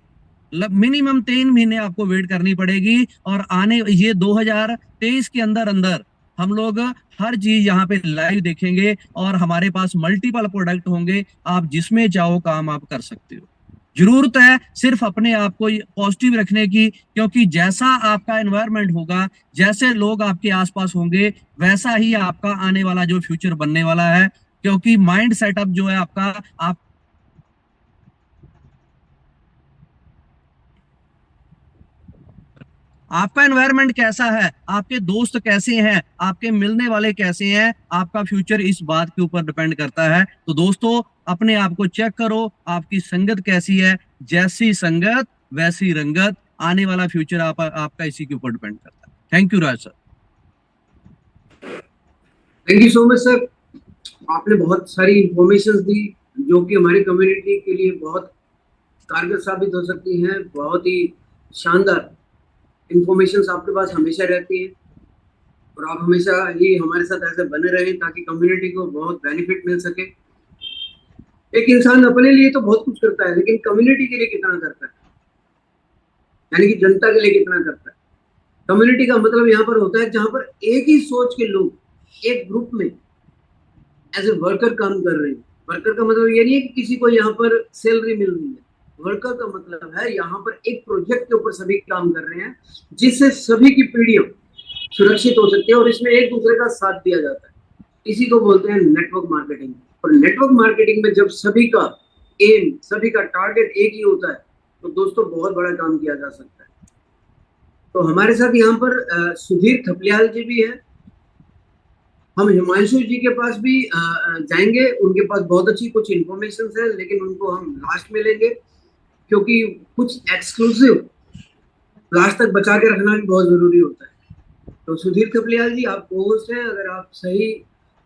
मिनिमम 3 महीने आपको वेट करनी पड़ेगी, और आने ये 2023 के अंदर अंदर हम लोग हर चीज यहाँ पे लाइव देखेंगे, और हमारे पास मल्टीपल प्रोडक्ट होंगे, आप जिसमें चाहो काम आप कर सकते हो। जरूरत है सिर्फ अपने आप को पॉजिटिव रखने की, क्योंकि जैसा आपका एनवायरनमेंट होगा, जैसे लोग आपके आसपास होंगे, वैसा ही आपका आने वाला जो फ्यूचर बनने वाला है। क्योंकि माइंड सेटअप जो है आपका, आपका एनवायरनमेंट कैसा है, आपके दोस्त कैसे हैं, आपके मिलने वाले कैसे हैं, आपका फ्यूचर इस बात के ऊपर डिपेंड करता है। तो दोस्तों अपने आप को चेक करो, आपकी संगत कैसी है, जैसी संगत वैसी रंगत, आने वाला फ्यूचर आपका इसी के ऊपर डिपेंड करता है। Thank you Raj sir. Thank you so much sir, आपने बहुत सारी इंफॉर्मेशन दी जो कि हमारी कम्युनिटी के लिए बहुत कारगर साबित हो सकती हैं। बहुत ही शानदार इंफॉर्मेशन आपके पास हमेशा रहती है, और आप हमेशा ही हमारे साथ ऐसे बने रहें ताकि कम्युनिटी को बहुत बेनिफिट मिल सके। एक इंसान अपने लिए तो बहुत कुछ करता है, लेकिन कम्युनिटी के लिए कितना करता है, यानी कि जनता के लिए कितना करता है। कम्युनिटी का मतलब यहाँ पर होता है जहां पर एक ही सोच के लोग एक ग्रुप में एज ए वर्कर काम कर रहे हैं। वर्कर का मतलब ये नहीं है कि किसी को यहाँ पर सैलरी मिल रही है, वर्कर का मतलब है यहाँ पर एक प्रोजेक्ट के ऊपर सभी काम कर रहे हैं, जिससे सभी की पीढ़ियां सुरक्षित हो सकती है और इसमें एक दूसरे का साथ दिया जाता है। इसी को बोलते हैं नेटवर्क मार्केटिंग। और नेटवर्क मार्केटिंग में जब सभी का एम, सभी का टारगेट एक ही होता है, तो दोस्तों बहुत बड़ा काम किया जा सकता है। तो हमारे साथ यहाँ पर सुधीर थपलियाल जी भी है। हम हिमांशु जी के पास भी जाएंगे, उनके पास बहुत अच्छी कुछ इन्फॉर्मेशन है, लेकिन उनको हम लास्ट में लेंगे, क्योंकि कुछ एक्सक्लूसिव लास्ट तक बचा के रखना भी बहुत जरूरी होता है। तो सुधीर थपलियाल जी, आप होस्ट हैं, अगर आप सही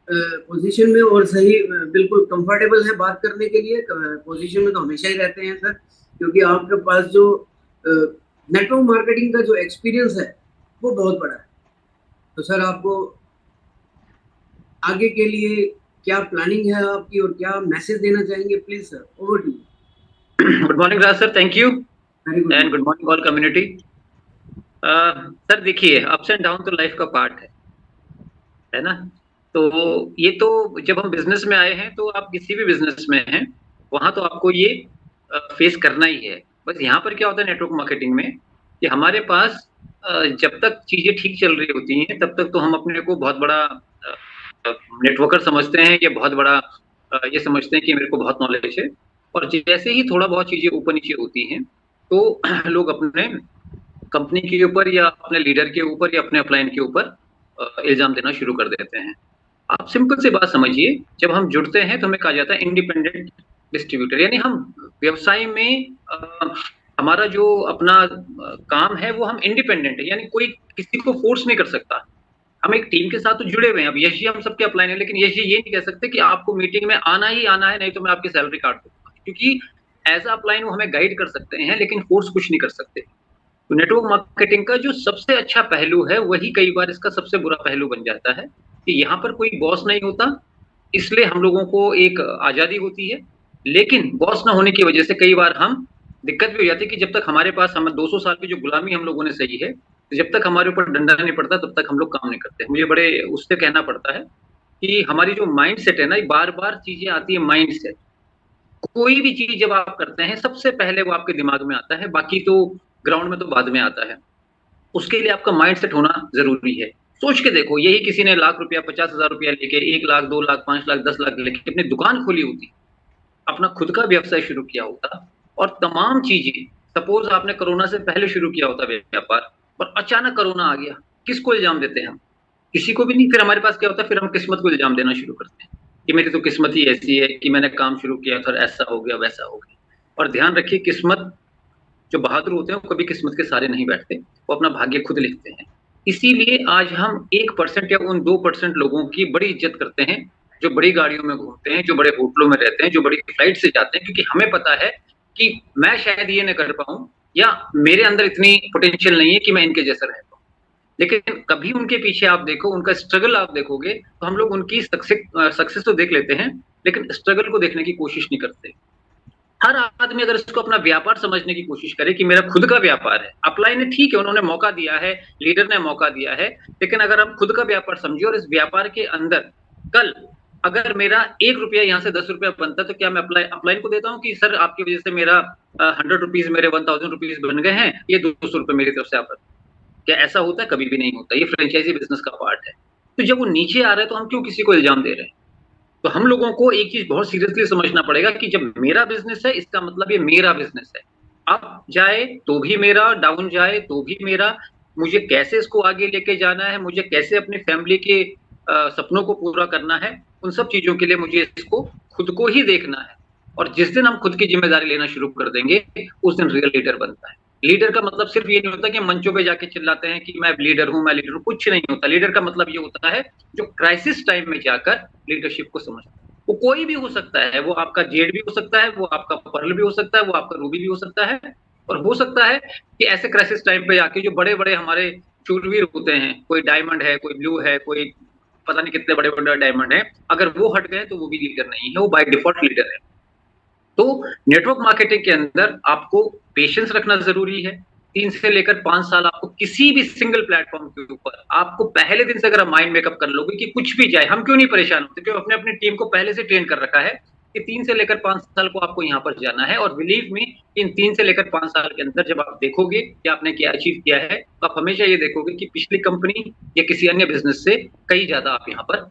पोजीशन में और सही बिल्कुल कंफर्टेबल है बात करने के लिए, पोजीशन में तो हमेशा ही रहते हैं सर, क्योंकि आपके पास जो नेटवर्क मार्केटिंग का जो एक्सपीरियंस है वो बहुत बड़ा है। तो सर आपको आगे के लिए क्या प्लानिंग है आपकी और क्या मैसेज देना चाहेंगे, please sir, over to you. Good morning Raj sir, thank you very good and good morning all community. Sir देखिए, अप्स एंड डाउन तो लाइफ का पार्ट है ना। तो ये तो जब हम बिजनेस में आए हैं, तो आप किसी भी बिजनेस में हैं, वहां तो आपको ये फेस करना ही है। बस यहाँ पर क्या होता है नेटवर्क मार्केटिंग में, कि हमारे पास जब तक चीजें ठीक चल रही होती हैं, तब तक तो हम अपने को बहुत बड़ा नेटवर्कर समझते हैं, या बहुत बड़ा ये समझते हैं कि मेरे को बहुत नॉलेज है। और जैसे ही थोड़ा बहुत चीजें ऊपर नीचे होती हैं, तो लोग अपने कंपनी के ऊपर या अपने लीडर के ऊपर या अपने अपलाइन के ऊपर इल्जाम देना शुरू कर देते हैं। आप सिंपल सी बात समझिए, जब हम जुड़ते हैं तो हमें कहा जाता है इंडिपेंडेंट डिस्ट्रीब्यूटर, यानी हम व्यवसाय में हमारा जो अपना काम है वो हम इंडिपेंडेंट है, यानी कोई किसी को फोर्स नहीं कर सकता। हम एक टीम के साथ तो जुड़े हुए हैं। अब यश जी हम सबके अपलाइन है, लेकिन यश जी ये नहीं कह सकते कि आपको मीटिंग में आना ही आना है, नहीं तो मैं आपकी सैलरी काट दूंगा, क्योंकि एज अपलाइन वो हमें गाइड कर सकते हैं लेकिन फोर्स कुछ नहीं कर सकते। तो नेटवर्क मार्केटिंग का जो सबसे अच्छा पहलू है वही कई बार इसका सबसे बुरा पहलू बन जाता है कि यहाँ पर कोई बॉस नहीं होता, इसलिए हम लोगों को एक आजादी होती है। लेकिन बॉस ना होने की वजह से कई बार हम दिक्कत भी हो जाती है कि जब तक हमारे पास हम 200 साल की जो गुलामी हम लोगों ने सही है, तो जब तक हमारे ऊपर डंडा नहीं पड़ता तब तक हम लोग काम नहीं करते। मुझे बड़े उससे कहना पड़ता है कि हमारी जो माइंड सेट है ना, बार बार चीजें आती है माइंड सेट। कोई भी चीज जब आप करते हैं सबसे पहले वो आपके दिमाग में आता है, बाकी तो ग्राउंड में तो बाद में आता है। उसके लिए आपका माइंड सेट होना जरूरी है। सोच के देखो, यही किसी ने लाख रुपया 50,000 रुपया लेके 1 लाख 2 लाख 5 लाख 10 लाख लेके अपनी दुकान खोली होती, अपना खुद का व्यवसाय शुरू किया होता और तमाम चीजें, सपोज आपने कोरोना से पहले शुरू किया होता व्यापार और अचानक कोरोना आ गया, किसको इल्जाम देते हैं हम? किसी को भी नहीं। फिर हमारे पास क्या होता है, फिर हम किस्मत को इल्जाम देना शुरू करते हैं कि मेरी तो किस्मत ही ऐसी है कि मैंने काम शुरू किया था, ऐसा हो गया वैसा हो गया। और ध्यान रखिए, किस्मत, जो बहादुर होते हैं वो कभी किस्मत के सहारे नहीं बैठते, वो अपना भाग्य खुद लिखते हैं। इसीलिए आज हम 1% या उन 2% लोगों की बड़ी इज्जत करते हैं जो बड़ी गाड़ियों में घूमते हैं, जो बड़े होटलों में रहते हैं, जो बड़ी फ्लाइट से जाते हैं, क्योंकि हमें पता है कि मैं शायद ये न कर पाऊं या मेरे अंदर इतनी पोटेंशियल नहीं है कि मैं इनके जैसा रह पाऊं। लेकिन कभी उनके पीछे आप देखो, उनका स्ट्रगल आप देखोगे तो हम लोग उनकी सक्सेस तो देख लेते हैं लेकिन स्ट्रगल को देखने की कोशिश नहीं करते। हर आदमी अगर इसको अपना व्यापार समझने की कोशिश करे कि मेरा खुद का व्यापार है, अपलाइन ने ठीक है, उन्होंने मौका दिया है, लीडर ने मौका दिया है, लेकिन अगर हम खुद का व्यापार समझे और इस व्यापार के अंदर कल अगर मेरा 1 रुपया यहाँ से 10 रुपया बनता है तो क्या मैं अपलाइन को देता हूँ कि सर आपकी वजह से मेरा 100 रुपीज मेरे 1000 रुपीज बन गए हैं, ये 200 रुपये मेरी तरफ से आप? क्या ऐसा होता है? कभी भी नहीं होता। ये फ्रेंचाइजी बिजनेस का पार्ट है। तो जब वो नीचे आ रहा है तो हम क्यों किसी को इल्जाम दे रहे हैं? तो हम लोगों को एक चीज बहुत सीरियसली समझना पड़ेगा कि जब मेरा बिजनेस है इसका मतलब ये मेरा बिजनेस है। अप जाए तो भी मेरा, डाउन जाए तो भी मेरा। मुझे कैसे इसको आगे लेके जाना है, मुझे कैसे अपनी फैमिली के सपनों को पूरा करना है, उन सब चीजों के लिए मुझे इसको खुद को ही देखना है। और जिस दिन हम खुद की जिम्मेदारी लेना शुरू कर देंगे उस दिन रियल लीडर बनता है। लीडर का मतलब सिर्फ ये नहीं होता कि मंचों पे जाके चिल्लाते हैं कि मैं लीडर हूं, मैं लीडर हूं। कुछ नहीं होता। लीडर का मतलब ये होता है जो क्राइसिस टाइम में जाकर लीडरशिप को समझता है। वो कोई भी हो सकता है, वो आपका जेड भी हो सकता है, वो आपका पर्ल भी हो सकता है, वो आपका रूबी भी हो सकता है। और हो सकता है कि ऐसे क्राइसिस टाइम पे जाके जो बड़े बड़े हमारे शूरवीर होते हैं, कोई डायमंड है, कोई ब्लू है, कोई पता नहीं कितने बड़े बड़े डायमंड है, अगर वो हट गए तो वो भी लीडर नहीं है, वो बाय डिफॉल्ट लीडर है। तो नेटवर्क मार्केटिंग के अंदर आपको पेशेंस रखना जरूरी है। 3 से लेकर 5 साल आपको किसी भी सिंगल प्लेटफॉर्म के ऊपर, आपको पहले दिन से अगर आप माइंड मेकअप कर लोगे कि कुछ भी जाए, हम क्यों नहीं परेशान होते, क्योंकि अपने अपनी टीम को पहले से ट्रेन कर रखा है कि 3 से लेकर 5 साल को आपको यहाँ पर जाना है। और बिलीव मी, इन 3 से लेकर 5 साल के अंदर जब आप देखोगे कि आपने क्या अचीव किया है, तो आप हमेशा ये देखोगे कि पिछली कंपनी या किसी अन्य बिजनेस से कई ज्यादा आप यहाँ पर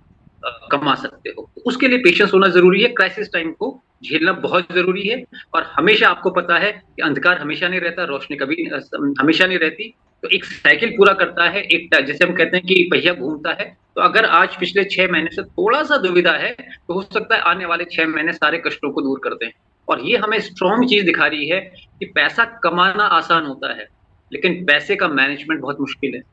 कमा सकते हो। तो उसके लिए पेशेंस होना जरूरी है, क्राइसिस टाइम को झेलना बहुत जरूरी है। और हमेशा आपको पता है कि अंधकार हमेशा नहीं रहता, रोशनी कभी हमेशा नहीं रहती। तो एक साइकिल पूरा करता है, एक जैसे हम कहते हैं कि पहिया घूमता है। तो अगर आज पिछले 6 महीने से थोड़ा सा दुविधा है तो हो सकता है आने वाले 6 महीने सारे कष्टों को दूर कर दें। और ये हमें स्ट्रॉन्ग चीज दिखा रही है कि पैसा कमाना आसान होता है लेकिन पैसे का मैनेजमेंट बहुत मुश्किल है।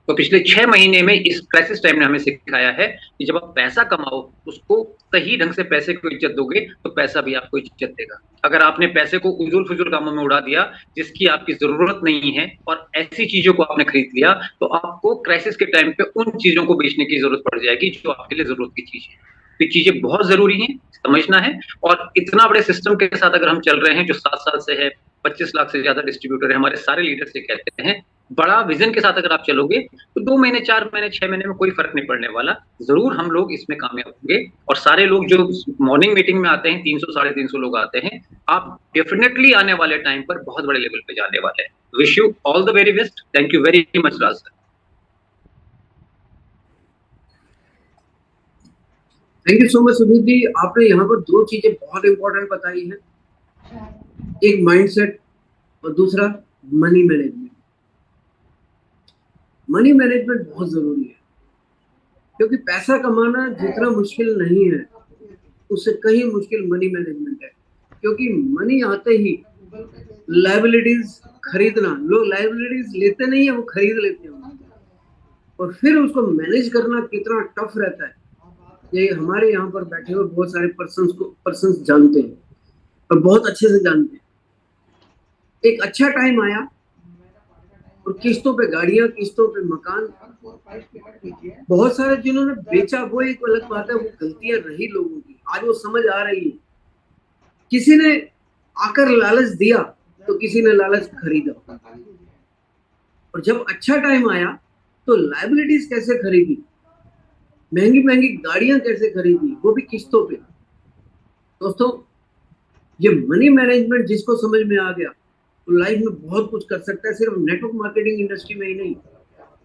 तो पिछले 6 महीने में इस क्राइसिस टाइम ने हमें सिखाया है कि जब आप पैसा कमाओ, उसको सही ढंग से पैसे को इज्जत दोगे तो पैसा भी आपको इज्जत देगा। अगर आपने पैसे को उजुल फुजुल कामों में उड़ा दिया जिसकी आपकी जरूरत नहीं है और ऐसी चीजों को आपने खरीद लिया, तो आपको क्राइसिस के टाइम पे उन चीजों को बेचने की जरूरत पड़ जाएगी जो आपके लिए जरूरत की चीज है। तो ये चीजें बहुत जरूरी हैं, समझना है। और इतना बड़े सिस्टम के साथ अगर हम चल रहे हैं जो 7 साल से है, 25 लाख से ज्यादा डिस्ट्रीब्यूटर है, हमारे सारे लीडर से कहते हैं, बड़ा विजन के साथ अगर आप चलोगे तो 2 महीने, 4 महीने, 6 महीने में कोई फर्क नहीं पड़ने वाला। जरूर हम लोग इसमें कामयाब होंगे। और सारे लोग जो मॉर्निंग मीटिंग में आते हैं, 300 साढ़े 300 लोग आते हैं, आप डेफिनेटली आने वाले टाइम पर बहुत बड़े लेवल पे जाने वाले हैं। Wish you all the very best. Thank you very much Raj sir. Thank you so much Sudhir ji. आपने यहाँ पर 2 चीजें बहुत इंपॉर्टेंट बताई हैं, एक माइंडसेट और दूसरा मनी मैनेजमेंट। मनी मैनेजमेंट बहुत जरूरी है क्योंकि पैसा कमाना जितना मुश्किल नहीं है उससे कहीं मुश्किल मनी मैनेजमेंट है। क्योंकि मनी आते ही लायबिलिटीज खरीदना, लोग लायबिलिटीज लेते नहीं है, वो खरीद लेते हैं, और फिर उसको मैनेज करना कितना टफ रहता है, ये हमारे यहाँ पर बैठे हुए बहुत सारे पर्सन्स जानते हैं और बहुत अच्छे से जानते हैं। एक अच्छा टाइम आया और किस्तों पे गाड़ियां, किस्तों पे मकान, बहुत सारे जिन्होंने बेचा, वो एक अलग बात है, वो गलतियां रही लोगों की, आज वो समझ आ रही है। किसी ने आकर लालच दिया तो किसी ने लालच खरीदा, और जब अच्छा टाइम आया तो लायबिलिटीज कैसे खरीदी, महंगी महंगी गाड़ियां कैसे खरीदी, वो भी किस्तों पे। दोस्तों, ये मनी मैनेजमेंट जिसको समझ में आ गया तो लाइफ में बहुत कुछ कर सकता है, सिर्फ नेटवर्क मार्केटिंग इंडस्ट्री में ही नहीं,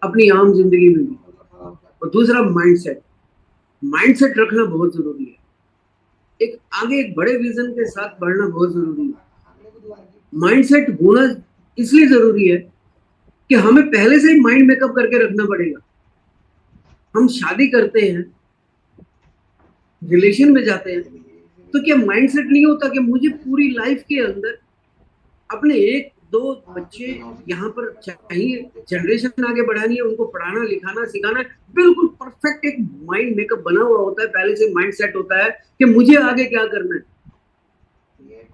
अपनी आम जिंदगी में भी। और दूसरा, माइंडसेट रखना बहुत जरूरी है। एक बड़े विजन के साथ बढ़ना बहुत जरूरी है। माइंडसेट होना इसलिए जरूरी है कि हमें पहले से ही माइंड मेकअप करके रखना पड़ेगा। हम शादी करते हैं, रिलेशन में जाते हैं, तो क्या माइंडसेट नहीं होता कि मुझे पूरी लाइफ के अंदर अपने 1-2 बच्चे यहाँ पर चाहिए, जनरेशन आगे बढ़ानी है, उनको पढ़ाना लिखाना सिखाना, बिल्कुल परफेक्ट एक माइंड मेकअप बना हुआ होता है, पहले से माइंड सेट होता है कि मुझे आगे क्या करना है।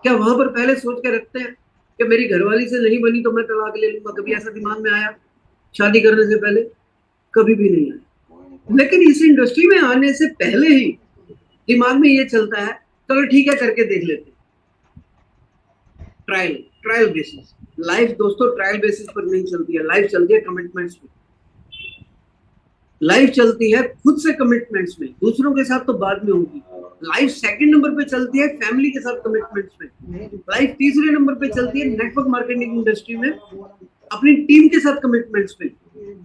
क्या वहां पर पहले सोच के रखते हैं कि मेरी घरवाली से नहीं बनी तो मैं तलाक ले लूंगा? कभी ऐसा दिमाग में आया शादी करने से पहले? कभी भी नहीं आया। लेकिन इस इंडस्ट्री में आने से पहले ही दिमाग में ये चलता है, चलो ठीक है, करके देख लेते। ट्रायल बेसिस लाइफ, दोस्तों ट्रायल बेसिस पर नहीं चलती है, लाइफ चलती है कमिटमेंट्स में, लाइफ चलती है खुद से कमिटमेंट्स में, दूसरों के साथ तो बाद में होगी। लाइफ सेकंड नंबर पे चलती है फैमिली के साथ कमिटमेंट्स में, लाइफ तीसरे नंबर पे चलती है नेटवर्क मार्केटिंग इंडस्ट्री में अपनी टीम के साथ कमिटमेंट्स में,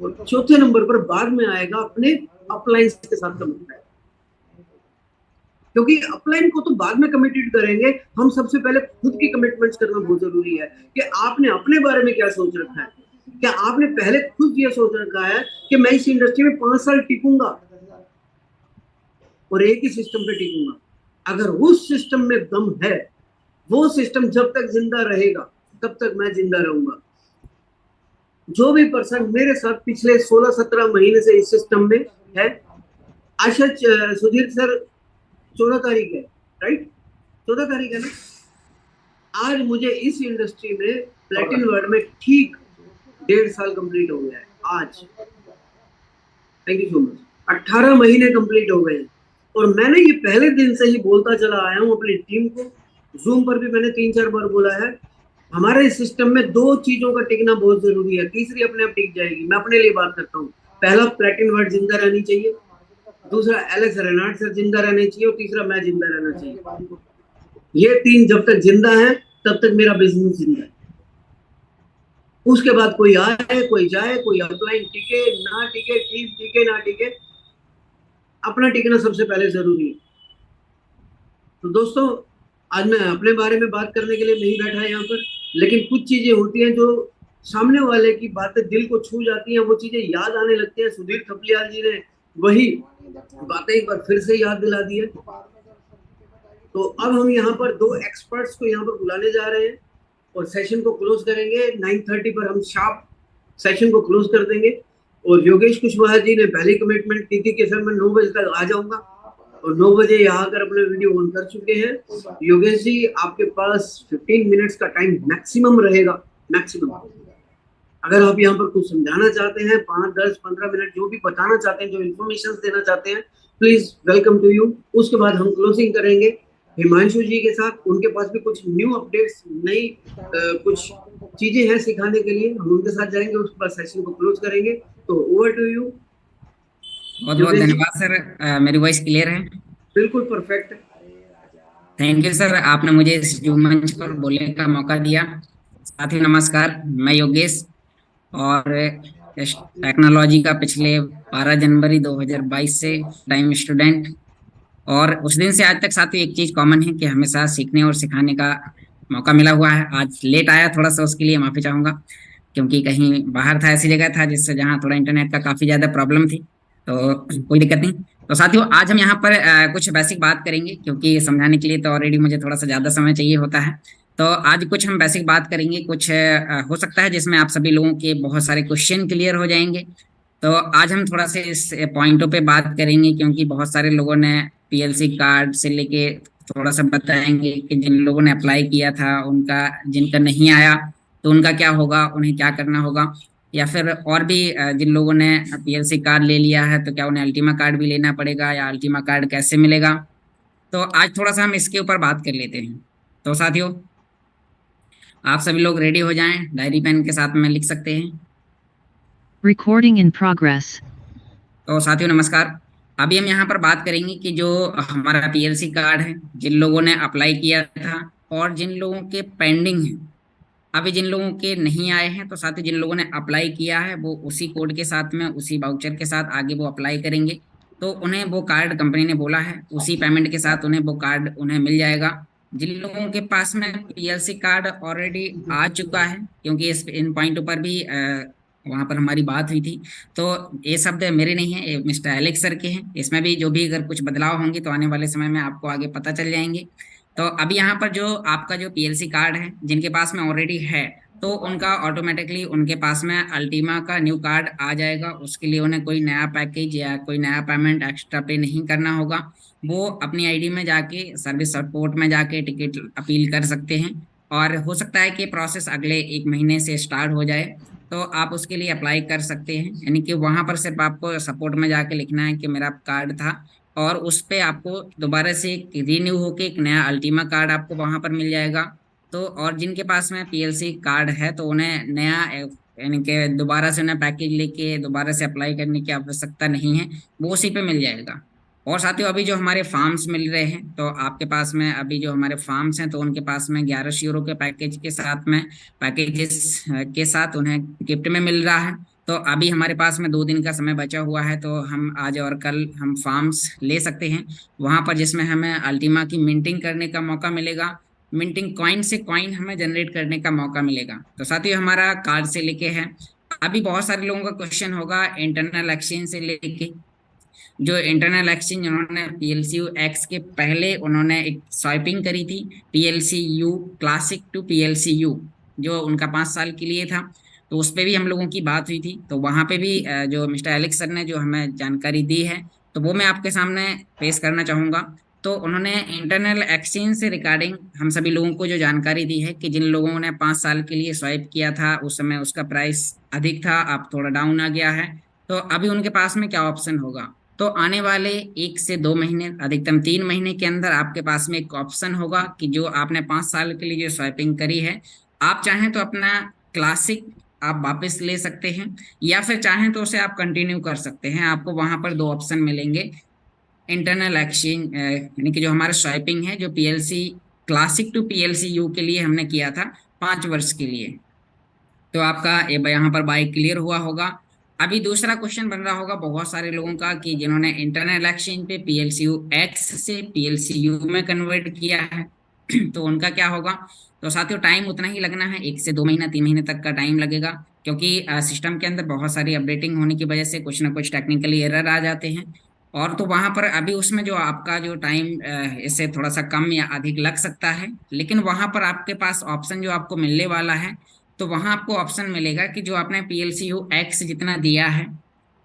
और चौथे नंबर पर बाद में आएगा अपने अपलाइंस के साथ कमिटमेंट। क्योंकि अपलाइन को तो बाद में कमिटेड करेंगे, हम सबसे पहले खुद की कमिटमेंट्स करना बहुत जरूरी है कि आपने अपने बारे में क्या सोच रखा है। क्या आपने पहले खुद ये सोच रखा है कि मैं इस इंडस्ट्री में 5 साल टिकूंगा और एक ही सिस्टम पे टिकूंगा? अगर उस सिस्टम में दम है, वो सिस्टम जब तक जिंदा रहेगा तब तक मैं जिंदा रहूंगा। जो भी पर्सन मेरे साथ पिछले 16-17 महीने से इस सिस्टम में है, आशा सुधीर सर 14 तारीख है, राइट? 14 तारीख है ना? आज मुझे इस इंडस्ट्री में प्लेटिन वर्ल्ड में ठीक 1.5 साल कंप्लीट हो गया है आज। Thank you so much. 18 महीने कंप्लीट हो गए हैं, और मैंने ये पहले दिन से ही बोलता चला आया हूँ अपनी टीम को। जूम पर भी मैंने 3-4 बार बोला है, हमारे इस सिस्टम में 2 चीजों का टिकना बहुत जरूरी है, तीसरी अपने आप टिक जाएगी। मैं अपने लिए बात करता हूँ, पहला प्लेटिन वर्ल्ड जिंदा रहनी चाहिए, दूसरा एलेक्स रेनार्ड सर जिंदा रहने चाहिए, और तीसरा मैं जिंदा रहना चाहिए। ये 3 जब तक जिंदा है तब तक मेरा बिजनेस जिंदा है। उसके बाद कोई आए कोई जाए, कोई अपलाइन टिके ना टिके, टीम टिके ना टिके, अपना टिकना सबसे पहले जरूरी है। तो दोस्तों, आज मैं अपने बारे में बात करने के लिए नहीं बैठा यहाँ पर, लेकिन कुछ चीजें होती हैं जो सामने वाले की बातें दिल को छू जाती हैं, वो चीजें याद आने लगती हैं। सुधीर थपलियाल जी ने वही बातें एक बार फिर से याद दिला दी है। तो अब हम यहाँ पर 2 एक्सपर्ट्स को यहाँ पर बुलाने जा रहे हैं और सेशन को क्लोज करेंगे। 9:30 पर हम शार्प सेशन को क्लोज कर देंगे। और योगेश कुशवाहा जी ने पहले कमिटमेंट की थी कि सर मैं 9 बजे तक आ जाऊंगा, और 9 बजे यहाँ आकर अपने वीडियो ऑन कर चुके हैं। योगेश जी, आपके पास 15 मिनट्स का टाइम मैक्सिमम रहेगा, मैक्सिमम। अगर आप यहाँ पर कुछ समझाना चाहते हैं, 5, 10, 15 मिनट जो भी बताना चाहते हैं, जो इन्फॉर्मेशन देना चाहते हैं, प्लीज वेलकम टू यू। उसके बाद हम क्लोजिंग करेंगे हिमांशु जी के साथ। उनके पास भी कुछ न्यू अपडेट्स, नई कुछ चीजें हैं सिखाने के लिए, हम उनके साथ जाएंगे। उसके बाद सेशन को क्लोज करेंगे। तो ओवर टू यू। बहुत बहुत धन्यवाद सर, मेरी वॉइस क्लियर है? बिल्कुल परफेक्ट है। थैंक यू सर, आपने मुझे इस मंच पर बोलने का मौका दिया। साथ ही नमस्कार, मैं योगेश, और टेक्नोलॉजी का पिछले 12 जनवरी 2022 से टाइम स्टूडेंट। और उस दिन से आज तक साथ ही एक चीज कॉमन है कि हमेशा सीखने और सिखाने का मौका मिला हुआ है। आज लेट आया थोड़ा सा, उसके लिए माफी चाहूंगा, क्योंकि कहीं बाहर था, ऐसी जगह था जिससे जहाँ थोड़ा इंटरनेट का काफी ज्यादा प्रॉब्लम थी, तो कोई दिक्कत नहीं। तो साथियों, आज हम यहाँ पर कुछ बेसिक बात करेंगे, क्योंकि समझाने के लिए तो ऑलरेडी मुझे थोड़ा सा ज्यादा समय चाहिए होता है। तो आज कुछ हम बेसिक बात करेंगे, कुछ हो सकता है जिसमें आप सभी लोगों के बहुत सारे क्वेश्चन क्लियर हो जाएंगे। तो आज हम थोड़ा से इस पॉइंटों पे बात करेंगे, क्योंकि बहुत सारे लोगों ने पीएलसी कार्ड से लेके थोड़ा सा बताएंगे कि जिन लोगों ने अप्लाई किया था उनका, जिनका नहीं आया तो उनका क्या होगा, उन्हें क्या करना होगा, या फिर और भी जिन लोगों ने पीएलसी कार्ड ले लिया है तो क्या उन्हें अल्टीमा कार्ड भी लेना पड़ेगा या अल्टीमा कार्ड कैसे मिलेगा। तो आज थोड़ा सा हम इसके ऊपर बात कर लेते हैं। तो साथियों, आप सभी लोग रेडी हो जाएं, डायरी पेन के साथ में लिख सकते हैं। Recording in progress. तो साथियों नमस्कार। अभी हम यहाँ पर बात करेंगे कि जो हमारा पीएलसी कार्ड है, जिन लोगों ने अप्लाई किया था और जिन लोगों के पेंडिंग है, अभी जिन लोगों के नहीं आए हैं, तो साथ ही जिन लोगों ने अप्लाई किया है वो उसी कोड के साथ में, उसी वाउचर के साथ आगे वो अप्लाई करेंगे तो उन्हें वो कार्ड, कंपनी ने बोला है उसी पेमेंट के साथ उन्हें वो कार्ड उन्हें मिल जाएगा। जिन लोगों के पास में पीएलसी कार्ड ऑलरेडी आ चुका है, क्योंकि इन पॉइंटों पर भी वहां पर हमारी बात हुई थी, तो ये शब्द मेरे नहीं है, ये मिस्टर एलेक्स सर के हैं। इसमें भी जो भी अगर कुछ बदलाव होंगे तो आने वाले समय में आपको आगे पता चल जाएंगे। तो अभी यहाँ पर जो आपका जो पीएलसी कार्ड है, जिनके पास में ऑलरेडी है, तो उनका ऑटोमेटिकली उनके पास में अल्टीमा का न्यू कार्ड आ जाएगा। उसके लिए उन्हें कोई नया पैकेज या कोई नया पेमेंट एक्स्ट्रा पे नहीं करना होगा। वो अपनी आईडी में जाके सर्विस सपोर्ट में जाके टिकट अपील कर सकते हैं, और हो सकता है कि प्रोसेस अगले 1 महीने से स्टार्ट हो जाए, तो आप उसके लिए अप्लाई कर सकते हैं। यानी कि वहां पर सिर्फ आपको सपोर्ट में जाके लिखना है कि मेरा कार्ड था, और उस पे आपको दोबारा से रीन्यू होके एक नया अल्टीमा कार्ड आपको वहां पर मिल जाएगा। तो और जिनके पास में पीएलसी कार्ड है तो उन्हें नया, यानी कि दोबारा से उन्हें पैकेज लेके दोबारा से अप्लाई करने की आवश्यकता नहीं है, वो उसी पे मिल जाएगा। और साथियों, अभी जो हमारे फार्म्स मिल रहे हैं, तो आपके पास में अभी जो हमारे फार्म्स हैं तो उनके पास में 1100 यूरो के पैकेज के साथ में, पैकेजेस के साथ उन्हें गिफ्ट में मिल रहा है। तो अभी हमारे पास में 2 दिन का समय बचा हुआ है, तो हम आज और कल हम फार्म्स ले सकते हैं वहां पर, जिसमें हमें अल्टीमा की मिंटिंग करने का मौका मिलेगा, मिंटिंग कॉइन से कॉइन हमें जनरेट करने का मौका मिलेगा। तो साथियों, हमारा कार्ड से लेके है। अभी बहुत सारे लोगों का क्वेश्चन होगा इंटरनल एक्सचेंज से लेके। जो इंटरनल एक्सचेंज उन्होंने पीएलसीयू एक्स के पहले उन्होंने एक स्वाइपिंग करी थी, पीएलसीयू क्लासिक टू पीएलसीयू, जो उनका 5 साल के लिए था, तो उस पर भी हम लोगों की बात हुई थी। तो वहां पे भी जो मिस्टर एलेक्स सर ने जो हमें जानकारी दी है, तो वो मैं आपके सामने पेश करना चाहूंगा। तो उन्होंने इंटरनल एक्सचेंज से रिगार्डिंग हम सभी लोगों को जो जानकारी दी है कि जिन लोगों ने 5 साल के लिए स्वाइप किया था, उस समय उसका प्राइस अधिक था, अब थोड़ा डाउन आ गया है, तो अभी उनके पास में क्या ऑप्शन होगा। तो आने वाले 1 से 2 महीने, अधिकतम 3 महीने के अंदर आपके पास में एक ऑप्शन होगा कि जो आपने 5 साल के लिए जो स्वाइपिंग करी है, आप चाहें तो अपना क्लासिक आप वापस ले सकते हैं, या फिर चाहें तो उसे आप कंटिन्यू कर सकते हैं। आपको वहां पर 2 ऑप्शन मिलेंगे। इंटरनल एक्सचेंज यानी कि जो हमारा स्वाइपिंग है, जो PLC classic to PLC U के लिए हमने किया था 5 वर्ष के लिए, तो आपका यहाँ पर बाय क्लियर हुआ होगा। अभी दूसरा क्वेश्चन बन रहा होगा बहुत सारे लोगों का कि जिन्होंने इंटरनल एक्सचेंज पे पीएलसीयू एक्स से पीएलसीयू में कन्वर्ट किया है तो उनका क्या होगा। तो साथियों, टाइम उतना ही लगना है, 1 से 2 महीना 3 महीने तक का टाइम लगेगा, क्योंकि सिस्टम के अंदर बहुत सारी अपडेटिंग होने की वजह से कुछ ना कुछ टेक्निकली एरर आ जाते हैं। और तो वहां पर अभी उसमें जो आपका जो टाइम इससे थोड़ा सा कम या अधिक लग सकता है, लेकिन वहां पर आपके पास ऑप्शन जो आपको मिलने वाला है, तो वहां आपको ऑप्शन मिलेगा कि जो आपने पीएलसीयू एक्स जितना दिया है,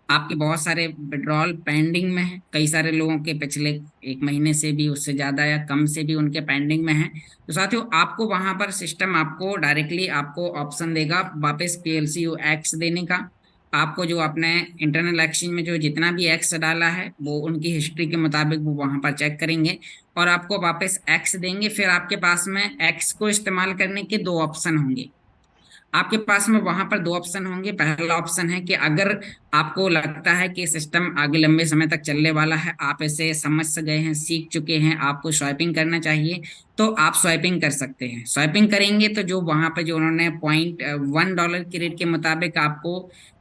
आपके बहुत सारे विड्रॉल पेंडिंग में है, कई सारे लोगों के पिछले 1 महीने से भी, उससे ज्यादा या कम से भी उनके पेंडिंग में है। तो साथियों, आपको वहां पर सिस्टम आपको डायरेक्टली आपको ऑप्शन देगा वापस पीएलसीयू एक्स देने का। आपको जो आपने इंटरनल एक्सचेंज में जो जितना भी एक्स डाला है, वो उनकी हिस्ट्री के मुताबिक वो वहां पर चेक करेंगे और आपको वापस एक्स देंगे। फिर आपके पास में एक्स को इस्तेमाल करने के 2 ऑप्शन होंगे। आपके पास में वहां पर 2 ऑप्शन होंगे। पहला ऑप्शन है कि अगर आपको लगता है कि सिस्टम आगे लंबे समय तक चलने वाला है, आप इसे समझ गए हैं, सीख चुके हैं, आपको स्वाइपिंग करना चाहिए, तो आप स्वाइपिंग कर सकते हैं। स्वाइपिंग करेंगे तो जो वहां पर जो उन्होंने $1 के रेट के मुताबिक आपको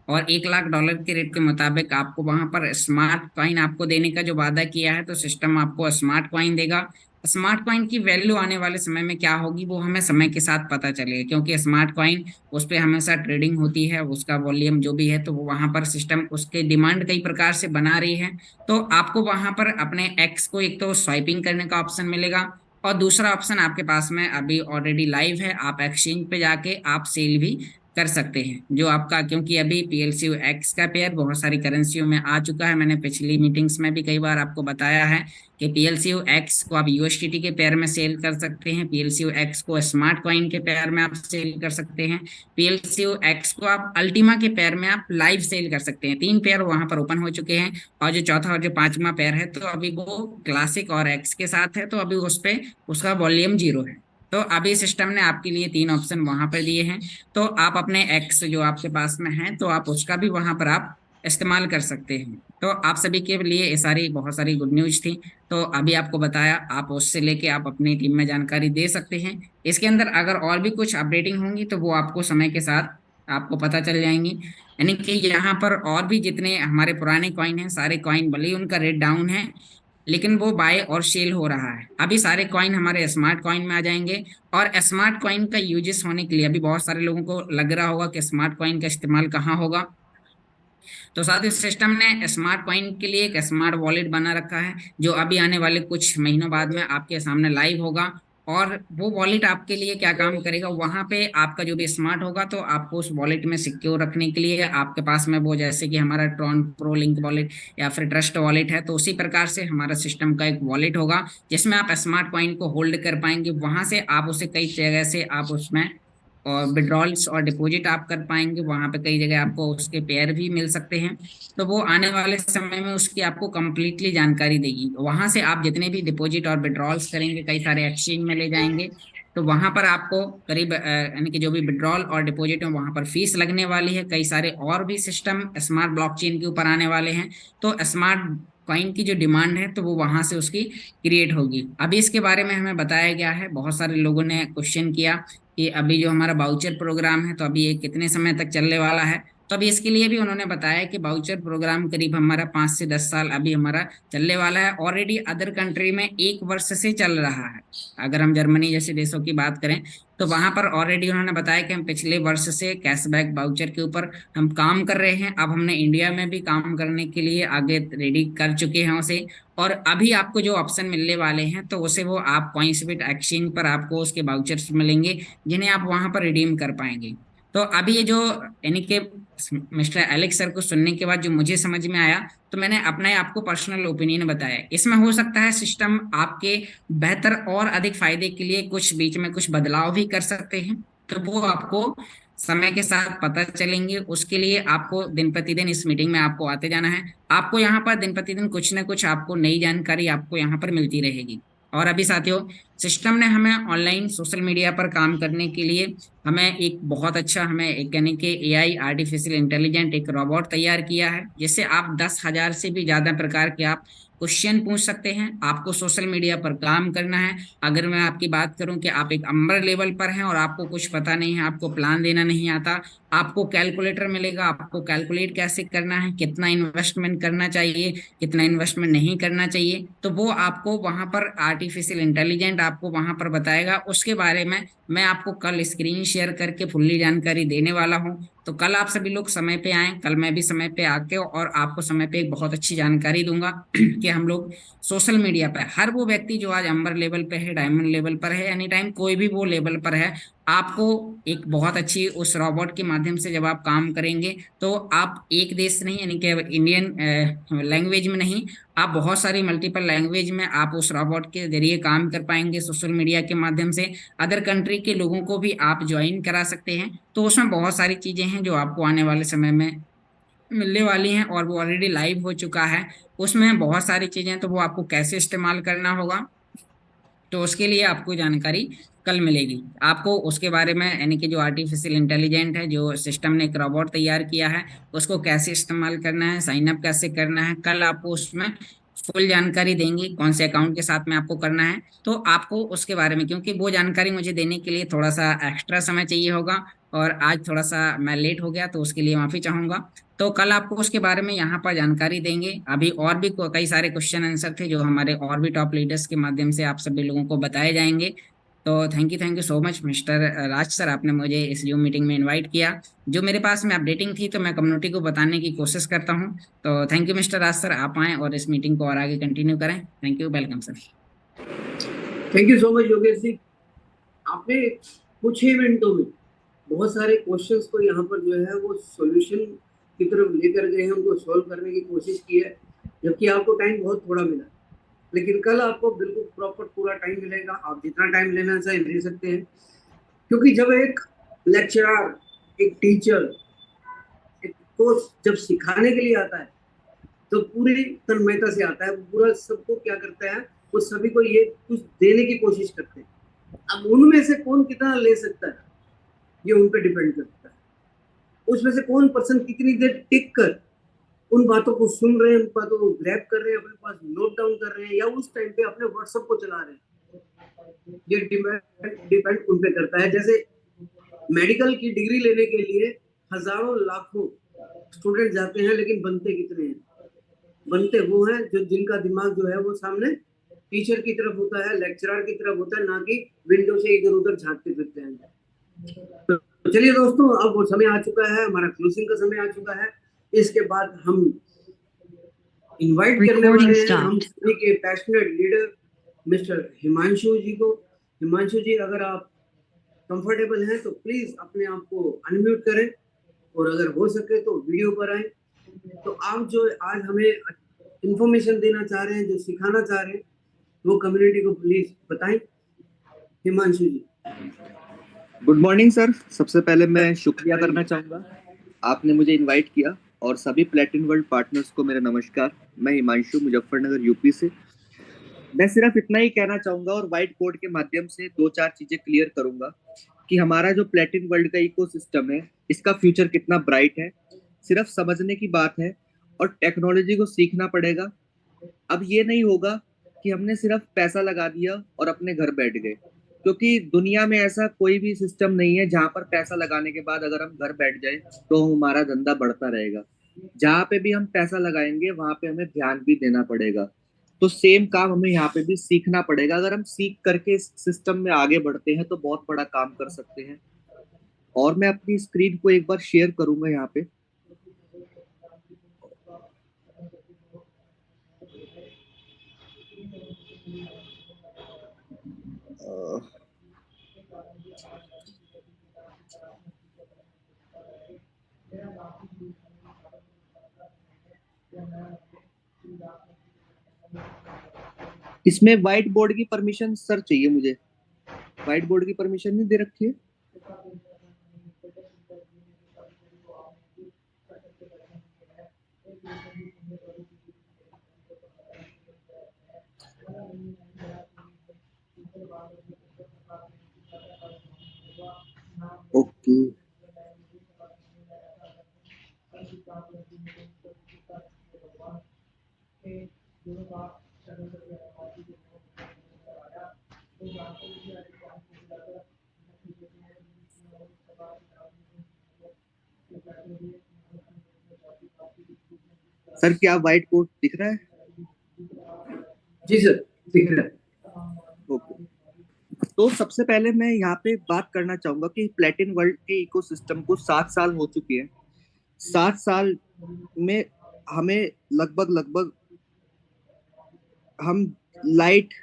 और $1,00,000 के रेट के मुताबिक आपको वहां पर स्मार्ट कॉइन आपको देने का जो वादा किया है, तो सिस्टम आपको स्मार्ट कॉइन देगा। स्मार्ट कॉइन की वैल्यू आने वाले समय में क्या होगी वो हमें समय के साथ पता चलेगा, क्योंकि स्मार्ट कॉइन उस पर हमेशा ट्रेडिंग होती है, उसका वॉल्यूम जो भी है, तो वो वहां पर सिस्टम उसके डिमांड कई प्रकार से बना रही है। तो आपको वहां पर अपने एक्स को एक तो स्वाइपिंग करने का ऑप्शन मिलेगा, और दूसरा ऑप्शन आपके पास में अभी ऑलरेडी लाइव है, आप एक्सचेंज पे जाके आप सेल भी कर सकते हैं, जो आपका, क्योंकि अभी PLCU X का पेयर बहुत सारी करेंसियों में आ चुका है। मैंने पिछली मीटिंग्स में भी कई बार आपको बताया है कि PLCU X को आप USDT के पेयर में सेल कर सकते हैं, PLCU X को स्मार्ट कॉइन के पेयर में आप सेल कर सकते हैं, PLCU X को आप अल्टीमा के पेयर में आप लाइव सेल कर सकते हैं। 3 पेयर वहां पर ओपन हो चुके हैं, और जो चौथा और जो 5वां पेयर है तो अभी वो क्लासिक और X के साथ है, तो अभी उस पे उसका वॉल्यूम 0 है। तो अभी सिस्टम ने आपके लिए 3 ऑप्शन वहां पर दिए हैं, तो आप अपने X जो आपके पास में है तो आप उसका भी वहां पर आप इस्तेमाल कर सकते हैं। तो आप सभी के लिए ये सारी बहुत सारी गुड न्यूज थी, तो अभी आपको बताया, आप उससे लेके आप अपनी टीम में जानकारी दे सकते हैं। इसके अंदर अगर और भी कुछ अपडेटिंग होंगी तो वो आपको समय के साथ आपको पता चल जाएंगी। यानी कि यहाँ पर और भी जितने हमारे पुराने कॉइन हैं, सारे कॉइन भले ही उनका रेट डाउन है लेकिन वो बाय और सेल हो रहा है। अभी सारे कॉइन हमारे स्मार्ट कॉइन में आ जाएंगे, और स्मार्ट कॉइन का यूजेस होने के लिए अभी बहुत सारे लोगों को लग रहा होगा कि स्मार्ट कॉइन का इस्तेमाल कहाँ होगा। तो साथ ही सिस्टम ने स्मार्ट कॉइन के लिए एक स्मार्ट वॉलेट बना रखा है, जो अभी आने वाले कुछ महीनों बाद में आपके सामने लाइव होगा। और वो वॉलेट आपके लिए क्या काम करेगा, वहां पे आपका जो भी स्मार्ट होगा तो आपको उस वॉलेट में सिक्योर रखने के लिए आपके पास में वो, जैसे कि हमारा ट्रॉन प्रो लिंक वॉलेट या फिर ट्रस्ट वॉलेट है, तो उसी प्रकार से हमारा सिस्टम का एक वॉलेट होगा जिसमें आप स्मार्ट कॉइन को होल्ड कर पाएंगे। वहां से आप उसे कई जगह से आप उसमें और विड्रॉल्स और डिपॉजिट आप कर पाएंगे, वहां पे कई जगह आपको उसके पेयर भी मिल सकते हैं। तो वो आने वाले समय में उसकी आपको कंप्लीटली जानकारी देगी। वहां से आप जितने भी डिपॉजिट और विड्रॉल्स करेंगे, कई सारे एक्सचेंज में ले जाएंगे, तो वहां पर आपको करीब यानी कि जो भी विड्रॉल और डिपॉजिट है वहां पर फीस लगने वाली है। कई सारे और भी सिस्टम स्मार्ट ब्लॉकचेन के ऊपर आने वाले हैं, तो स्मार्ट कॉइन की जो डिमांड है तो वो वहां से उसकी क्रिएट होगी। अभी इसके बारे में हमें बताया गया है, बहुत सारे लोगों ने क्वेश्चन किया कि अभी जो हमारा बाउचर प्रोग्राम है तो अभी ये कितने समय तक चलने वाला है। तो अभी इसके लिए भी उन्होंने बताया कि बाउचर प्रोग्राम करीब हमारा 5 से 10 साल अभी हमारा चलने वाला है। ऑलरेडी अदर कंट्री में 1 वर्ष से चल रहा है। अगर हम जर्मनी जैसे देशों की बात करें तो वहां पर ऑलरेडी उन्होंने बताया कि हम पिछले वर्ष से कैशबैक बाउचर के ऊपर हम काम कर रहे हैं। अब हमने इंडिया में भी काम करने के लिए आगे रेडी कर चुके हैं उसे, और अभी आपको जो ऑप्शन मिलने वाले हैं तो उसे वो आप कॉइन्सबिट एक्सचेंज पर आपको उसके बाउचर्स मिलेंगे जिन्हें आप वहां पर रिडीम कर पाएंगे। तो अभी ये जो यानी कि मिस्टर एलेक्स सर को सुनने के बाद जो मुझे समझ में आया, तो मैंने अपने आपको पर्सनल ओपिनियन बताया। इसमें हो सकता है सिस्टम आपके बेहतर और अधिक फायदे के लिए कुछ बीच में कुछ बदलाव भी कर सकते हैं, तो वो आपको समय के साथ पता चलेंगे। उसके लिए आपको दिन प्रतिदिन इस मीटिंग में आपको आते जाना है। आपको यहाँ पर दिन प्रतिदिन कुछ ना कुछ आपको नई जानकारी आपको यहाँ पर मिलती रहेगी। और अभी साथियों, सिस्टम ने हमें ऑनलाइन सोशल मीडिया पर काम करने के लिए हमें एक बहुत अच्छा हमें एक यानी कि AI आर्टिफिशियल इंटेलिजेंट एक रोबोट तैयार किया है, जिससे आप 10,000 से भी ज्यादा प्रकार के आप क्वेश्चन पूछ सकते हैं। आपको सोशल मीडिया पर काम करना है। अगर मैं आपकी बात करूं कि आप एक अंबर लेवल पर हैं और आपको कुछ पता नहीं है, आपको प्लान देना नहीं आता, आपको कैलकुलेटर मिलेगा, आपको कैलकुलेट कैसे करना है, कितना इन्वेस्टमेंट करना चाहिए, कितना इन्वेस्टमेंट नहीं करना चाहिए, तो वो आपको वहां पर आर्टिफिशियल इंटेलिजेंट आपको वहां पर बताएगा। उसके बारे में मैं आपको कल स्क्रीन शेयर करके फुल्ली जानकारी देने वाला हूं। तो कल आप सभी लोग समय पे आएं, कल मैं भी समय पे आके और आपको समय पे एक बहुत अच्छी जानकारी दूंगा कि हम लोग सोशल मीडिया पे हर वो व्यक्ति जो आज अंबर लेवल पे है, डायमंड लेवल पर है, एनी टाइम कोई भी वो लेवल पर है, आपको एक बहुत अच्छी उस रोबोट के माध्यम से जब आप काम करेंगे तो आप एक देश नहीं यानी कि इंडियन लैंग्वेज में नहीं, आप बहुत सारी मल्टीपल लैंग्वेज में आप उस रोबोट के जरिए काम कर पाएंगे। सोशल मीडिया के माध्यम से अदर कंट्री के लोगों को भी आप ज्वाइन करा सकते हैं। तो उसमें बहुत सारी चीजें हैं जो आपको आने वाले समय में मिलने वाली हैं, और वो ऑलरेडी लाइव हो चुका है। उसमें बहुत सारी चीजें, तो वो आपको कैसे इस्तेमाल करना होगा तो उसके लिए आपको जानकारी कल मिलेगी। आपको उसके बारे में यानी कि जो आर्टिफिशियल इंटेलिजेंट है, जो सिस्टम ने एक रोबोट तैयार किया है, उसको कैसे इस्तेमाल करना है, साइन अप कैसे करना है, कल आपको उसमें फुल जानकारी देंगे। कौन से अकाउंट के साथ में आपको करना है, तो आपको उसके बारे में, क्योंकि वो जानकारी मुझे देने के लिए थोड़ा सा एक्स्ट्रा समय चाहिए होगा और आज थोड़ा सा मैं लेट हो गया, तो उसके लिए माफी चाहूंगा। तो कल आपको उसके बारे में यहाँ पर जानकारी देंगे। अभी और भी कई सारे क्वेश्चन आंसर थे जो हमारे और भी टॉप लीडर्स के माध्यम से आप सभी लोगों को बताए जाएंगे। तो thank you so much mister Raj sir, आपने मुझे इस जूम मीटिंग में इनवाइट किया। जो मेरे पास में अपडेटिंग थी तो मैं कम्युनिटी को बताने की कोशिश करता हूँ। तो thank you mister Raj sir, आप आएँ और इस मीटिंग को और आगे कंटिन्यू करें। Thank you, welcome sir. Thank you so much Yogesh ji. आपने कुछ ही मिनटों में बहुत सारे क्वेश्चंस को यहाँ पर जो है वो सॉल्यूशन की तरफ लेकर गए हैं, उनको सॉल्व करने की कोशिश की है, जबकि आपको टाइम बहुत थोड़ा मिला। लेकिन कल आपको बिल्कुल प्रॉपर पूरा टाइम मिलेगा, आप जितना टाइम लेना चाहें ले सकते हैं। क्योंकि जब एक लेक्चरर, एक टीचर, एक कोच जब सिखाने के लिए आता है तो पूरी तन्मयता से आता है, पूरा सबको क्या करता है, वो सभी को ये कुछ देने की कोशिश करते हैं। अब उनमें से कौन कितना ले सकता है ये उन पे डिपेंड करता है। उसमें से कौन पर्सन कितनी देर टिक कर उन बातों को सुन रहे हैं, उन बातों को ग्रैब कर रहे हैं, अपने पास नोट डाउन कर रहे हैं, या उस टाइम पे अपने व्हाट्सएप को चला रहे हैं, ये डिपेंड उन पे करता है। जैसे मेडिकल की डिग्री लेने के लिए हजारों लाखों स्टूडेंट जाते हैं, लेकिन बनते कितने हैं? बनते वो हैं जो जिनका दिमाग जो है वो सामने टीचर की तरफ होता है, लेक्चरर की तरफ होता है, ना कि विंडो से इधर उधर झांकते फिरते हैं। तो चलिए दोस्तों, अब वो समय आ चुका है, हमारा क्लोजिंग का समय आ चुका है। इसके बाद हम इनवाइट करने Recording वाले हैं stopped. हम सभी के पैशनेट लीडर मिस्टर हिमांशु जी को। हिमांशु जी, अगर आप कंफर्टेबल हैं तो प्लीज अपने आप को अनम्यूट करें, और अगर हो सके तो वीडियो पर आए। तो आप जो आज हमें इंफॉर्मेशन देना चाह रहे हैं, जो सिखाना चाह रहे हैं, वो कम्युनिटी को प्लीज बताएं। Himanshu ji. Good morning sir. सबसे पहले मैं शुक्रिया करना चाहूँगा, आपने मुझे इनवाइट किया, और सभी प्लेटिन वर्ल्ड पार्टनर्स को मेरा नमस्कार। मैं हिमांशु, मुजफ्फरनगर यूपी से। मैं सिर्फ इतना ही कहना चाहूँगा और व्हाइट बोर्ड के माध्यम से 2-4 चीज़ें क्लियर करूँगा कि हमारा जो प्लेटिन वर्ल्ड का इकोसिस्टम है, इसका फ्यूचर कितना ब्राइट है। सिर्फ समझने की बात है और टेक्नोलॉजी को सीखना पड़ेगा। अब ये नहीं होगा कि हमने सिर्फ पैसा लगा दिया और अपने घर बैठ गए, क्योंकि दुनिया में ऐसा कोई भी सिस्टम नहीं है जहां पर पैसा लगाने के बाद अगर हम घर बैठ जाए तो हमारा धंधा बढ़ता रहेगा। जहां पे भी हम पैसा लगाएंगे वहां पे हमें ध्यान भी देना पड़ेगा। तो सेम काम हमें यहाँ पे भी सीखना पड़ेगा। अगर हम सीख करके इस सिस्टम में आगे बढ़ते हैं तो बहुत बड़ा काम कर सकते हैं। और मैं अपनी स्क्रीन को एक बार शेयर करूंगा यहाँ पे। इसमें व्हाइट बोर्ड की परमिशन सर चाहिए मुझे। व्हाइट बोर्ड की परमिशन नहीं दे रखी है। ओके, सर क्या व्हाइट बोर्ड दिख रहा है? जी सर, दिख रहा है। ओके, तो सबसे पहले मैं यहाँ पे बात करना चाहूंगा कि प्लेटिन वर्ल्ड के इकोसिस्टम को 7 साल हो चुके हैं। 7 साल में हमें लगभग हम लाइट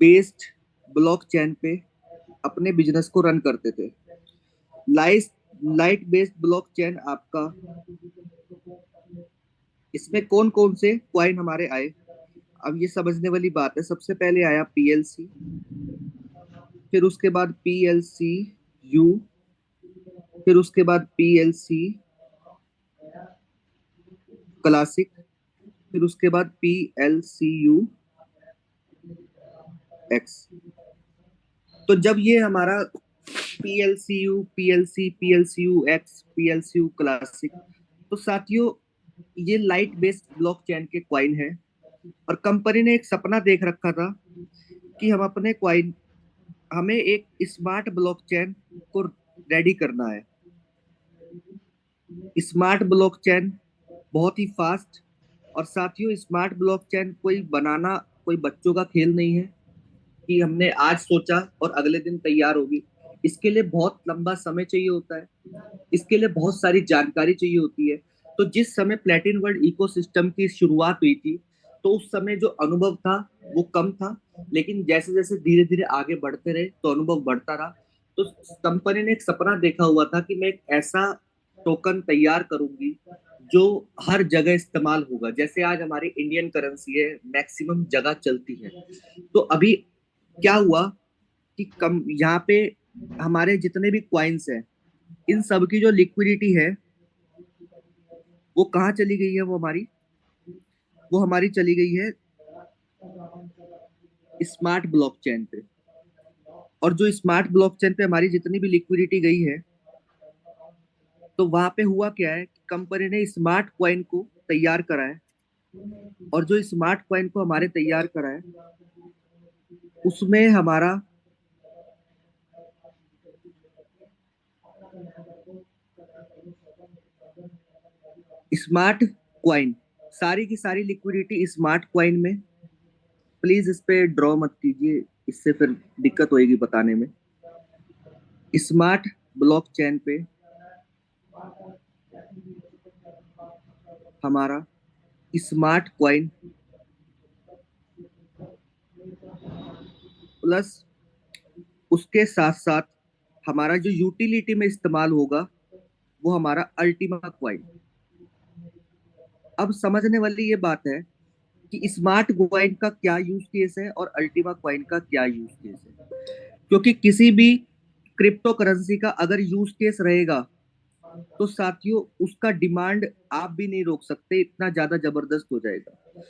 बेस्ड ब्लॉकचेन पे अपने बिजनेस को रन करते थे। लाइट बेस्ड ब्लॉकचेन आपका, इसमें कौन कौन से क्वाइन हमारे आए, अब ये समझने वाली बात है। सबसे पहले आया PLC, फिर उसके बाद PLCU, फिर उसके बाद PLC क्लासिक, फिर उसके बाद PLCU X। तो जब ये हमारा PLCU, PLCU X, PLCU classic, तो साथियों ये लाइट बेस्ड ब्लॉकचेन के क्वाइन है। और कंपनी ने एक सपना देख रखा था कि हमें एक स्मार्ट ब्लॉकचेन को रेडी करना है। स्मार्ट ब्लॉकचेन बहुत ही फास्ट, और साथियों स्मार्ट ब्लॉकचेन कोई बच्चों का खेल नहीं है कि हमने आज सोचा और अगले दिन तैयार होगी। इसके लिए बहुत लंबा समय चाहिए होता है, इसके लिए बहुत सारी जानकारी चाहिए होती है। तो जिस समय प्लेटिन वर्ल्ड इकोसिस्टम की शुरुआत हुई थी तो उस समय जो अनुभव था वो कम था, लेकिन जैसे जैसे धीरे धीरे आगे बढ़ते रहे तो अनुभव बढ़ता रहा। तो कंपनी ने एक सपना देखा हुआ था कि मैं एक ऐसा टोकन तैयार करूंगी जो हर जगह इस्तेमाल होगा। जैसे आज हमारी इंडियन करेंसी है, मैक्सिमम जगह चलती है। तो अभी क्या हुआ कि कम यहाँ पे हमारे जितने भी क्वाइंस हैं, इन सब की जो लिक्विडिटी है वो कहाँ चली गई है? वो हमारी चली गई है स्मार्ट ब्लॉकचेन पे। और जो स्मार्ट ब्लॉकचेन पे हमारी जितनी भी लिक्विडिटी गई है, तो वहां पे हुआ क्या है, कंपनी ने स्मार्ट कॉइन को तैयार करा है। और जो स्मार्ट कॉइन को हमारे तैयार करा है उसमें हमारा स्मार्ट कॉइन, सारी की सारी लिक्विडिटी स्मार्ट कॉइन में। प्लीज इस पे ड्रॉ मत कीजिए, इससे फिर दिक्कत होगी बताने में। स्मार्ट ब्लॉकचेन पे हमारा स्मार्ट कॉइन प्लस उसके साथ साथ हमारा जो यूटिलिटी में इस्तेमाल होगा वो हमारा अल्टीमा कॉइन। अब समझने वाली ये बात है कि स्मार्ट कॉइन का क्या यूज केस है और अल्टीमा कॉइन का क्या यूज केस है। क्योंकि किसी भी क्रिप्टो करेंसी का अगर यूज केस रहेगा तो साथियों उसका डिमांड आप भी नहीं रोक सकते, इतना ज्यादा जबरदस्त हो जाएगा।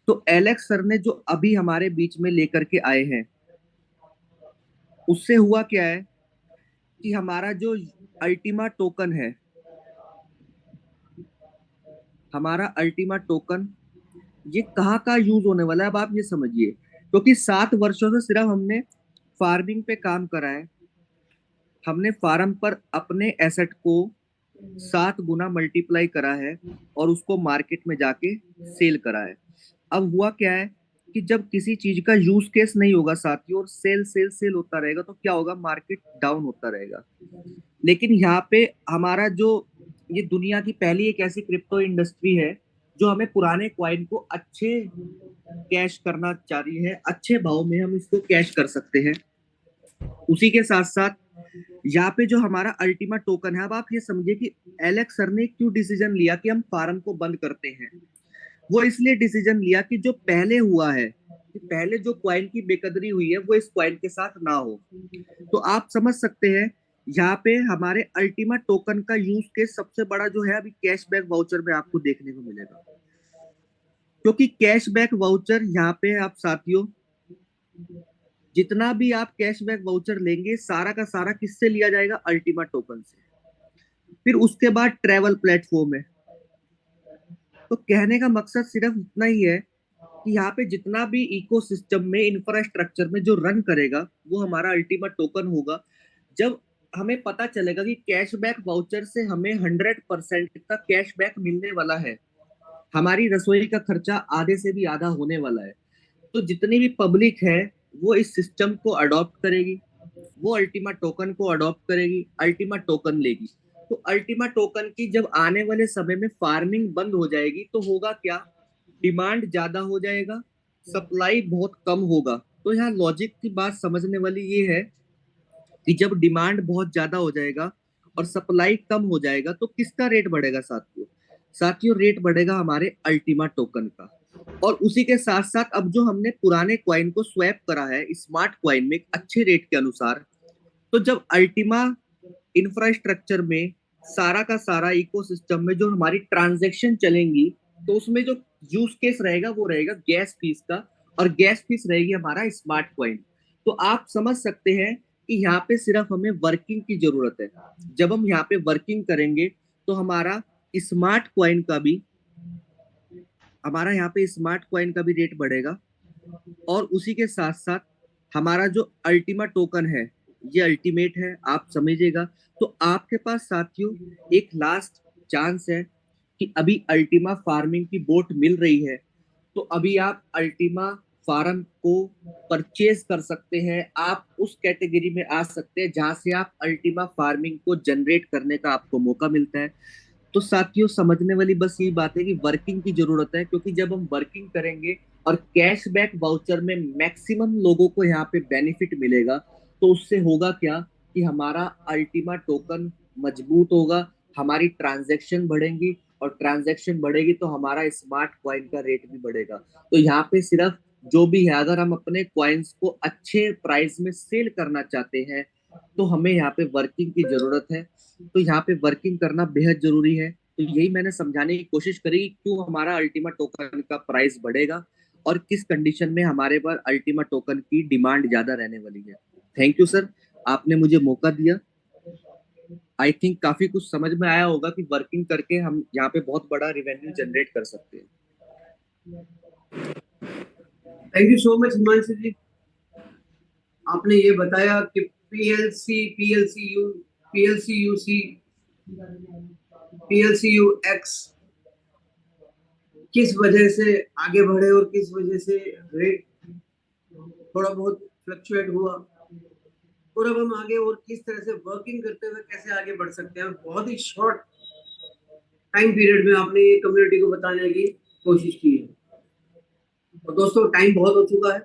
तो एलेक्स सर ने जो अभी हमारे बीच में लेकर के आए हैं, उससे हुआ क्या है कि हमारा जो अल्टीमा टोकन है, हमारा अल्टीमा टोकन ये कहाँ का यूज होने वाला है, अब आप ये समझिए। क्योंकि 7 वर्षों से सिर्फ हमने फार्मिंग पे काम करा है, हमने फार्म पर अपने एसेट को 7 गुना मल्टीप्लाई करा है और उसको मार्केट में जाके सेल करा है। अब हुआ क्या है कि जब किसी चीज का यूज केस नहीं होगा साथियों और सेल सेल सेल होता रहेगा तो क्या होगा, मार्केट डाउन होता रहेगा। लेकिन यहाँ पे हमारा जो ये दुनिया की पहली एक ऐसी क्रिप्टो इंडस्ट्री है जो हमें पुराने क्वाइन को अच्छे कैश करना चाह रही है, अच्छे भाव में हम इसको कैश कर सकते हैं। उसी के साथ साथ यहाँ पे जो हमारा अल्टीमा टोकन है, अब आप ये समझिए कि एलेक्स सर ने क्यों डिसीजन लिया कि हम फार्म को बंद करते हैं। वो इसलिए डिसीजन लिया कि जो पहले हुआ है, कि पहले जो क्वाइन की बेकदरी हुई है वो इस क्वाइन के साथ ना हो। तो आप समझ सकते हैं यहाँ पे हमारे अल्टीमा टोकन का यूज केस सबसे बड़ा जो है अभी कैशबैक वाउचर में आपको देखने को मिलेगा। क्योंकि कैशबैक वाउचर यहाँ पे आप साथियों जितना भी आप कैशबैक वाउचर लेंगे सारा का सारा किससे लिया जाएगा, अल्टीमा टोकन से। फिर उसके बाद ट्रेवल प्लेटफॉर्म है। तो कहने का मकसद सिर्फ इतना ही है कि यहाँ पे जितना भी इकोसिस्टम में इंफ्रास्ट्रक्चर में जो रन करेगा वो हमारा अल्टीमा टोकन होगा। जब हमें पता चलेगा कि कैशबैक वाउचर से हमें 100% का कैशबैक मिलने वाला है, हमारी रसोई का खर्चा आधे से भी आधा होने वाला है, तो जितनी भी पब्लिक है वो इस सिस्टम को अडॉप्ट करेगी, वो अल्टीमा टोकन को अडॉप्ट करेगी, अल्टीमा टोकन लेगी। तो अल्टीमा टोकन की जब आने वाले समय में फार्मिंग बंद हो जाएगी तो होगा क्या, डिमांड ज्यादा हो जाएगा, सप्लाई बहुत कम होगा। तो यहाँ लॉजिक की बात समझने वाली ये है कि जब डिमांड बहुत ज्यादा हो जाएगा और सप्लाई कम हो जाएगा तो किसका रेट बढ़ेगा साथियों? साथियों रेट बढ़ेगा हमारे अल्टीमा टोकन का। और उसी के साथ साथ अब जो हमने पुराने क्वाइन को स्वैप करा है स्मार्ट क्वाइन में अच्छे रेट के अनुसार, तो जब अल्टीमा इंफ्रास्ट्रक्चर में सारा का सारा इकोसिस्टम में जो हमारी ट्रांजैक्शन चलेंगी तो उसमें जो यूज केस रहेगा वो रहेगा गैस फीस का, और गैस फीस रहेगी हमारा स्मार्ट क्वाइन। तो आप समझ सकते हैं कि यहाँ पे सिर्फ हमें वर्किंग की जरूरत है। जब हम यहाँ पे वर्किंग करेंगे तो हमारा स्मार्ट क्वाइन का भी हमारा यहाँ पे स्मार्ट क्वाइन का भी रेट बढ़ेगा। और उसी के साथ साथ हमारा जो अल्टीमा टोकन है ये अल्टीमेट है, आप समझिएगा। तो आपके पास साथियों एक लास्ट चांस है कि अभी अल्टीमा फार्मिंग की बोट मिल रही है, तो अभी आप अल्टीमा फार्म को परचेज कर सकते हैं। आप उस कैटेगरी में आ सकते हैं जहां से आप अल्टीमा फार्मिंग को जनरेट करने का आपको मौका मिलता है। तो साथियों समझने वाली बस यही बात है कि वर्किंग की जरूरत है, क्योंकि जब हम वर्किंग करेंगे और कैशबैक वाउचर में मैक्सिमम लोगों को यहाँ पे बेनिफिट मिलेगा, तो उससे होगा क्या कि हमारा अल्टीमा टोकन मजबूत होगा, हमारी ट्रांजैक्शन बढ़ेंगी, और ट्रांजैक्शन बढ़ेगी तो हमारा स्मार्ट कॉइन का रेट भी बढ़ेगा। तो यहाँ पे सिर्फ जो भी है, अगर हम अपने कॉइन्स को अच्छे प्राइस में सेल करना चाहते हैं तो हमें यहाँ पे वर्किंग की जरूरत है। तो यहाँ पे वर्किंग करना बेहद जरूरी है। तो यही मैंने समझाने की कोशिश करी कि क्यों हमारा अल्टीमा टोकन का प्राइस बढ़ेगा और किस कंडीशन में हमारे पर अल्टीमा टोकन की डिमांड ज्यादा रहने वाली है। थैंक यू सर, आपने मुझे मौका दिया। आई थिंक काफी कुछ समझ में आया होगा कि वर्किंग करके हम यहाँ पे बहुत बड़ा रिवेन्यू जनरेट कर सकते हैं। Thank you so much Himanshu ji. आपने ये बताया कि PLCUX किस वजह से आगे बढ़े और किस वजह से रेट थोड़ा बहुत फ्लक्चुएट हुआ, और अब हम आगे और किस तरह से वर्किंग करते हुए कैसे आगे बढ़ सकते हैं। बहुत ही शॉर्ट टाइम पीरियड में आपने ये कम्युनिटी को बताने की कोशिश की है। और दोस्तों टाइम बहुत हो चुका है,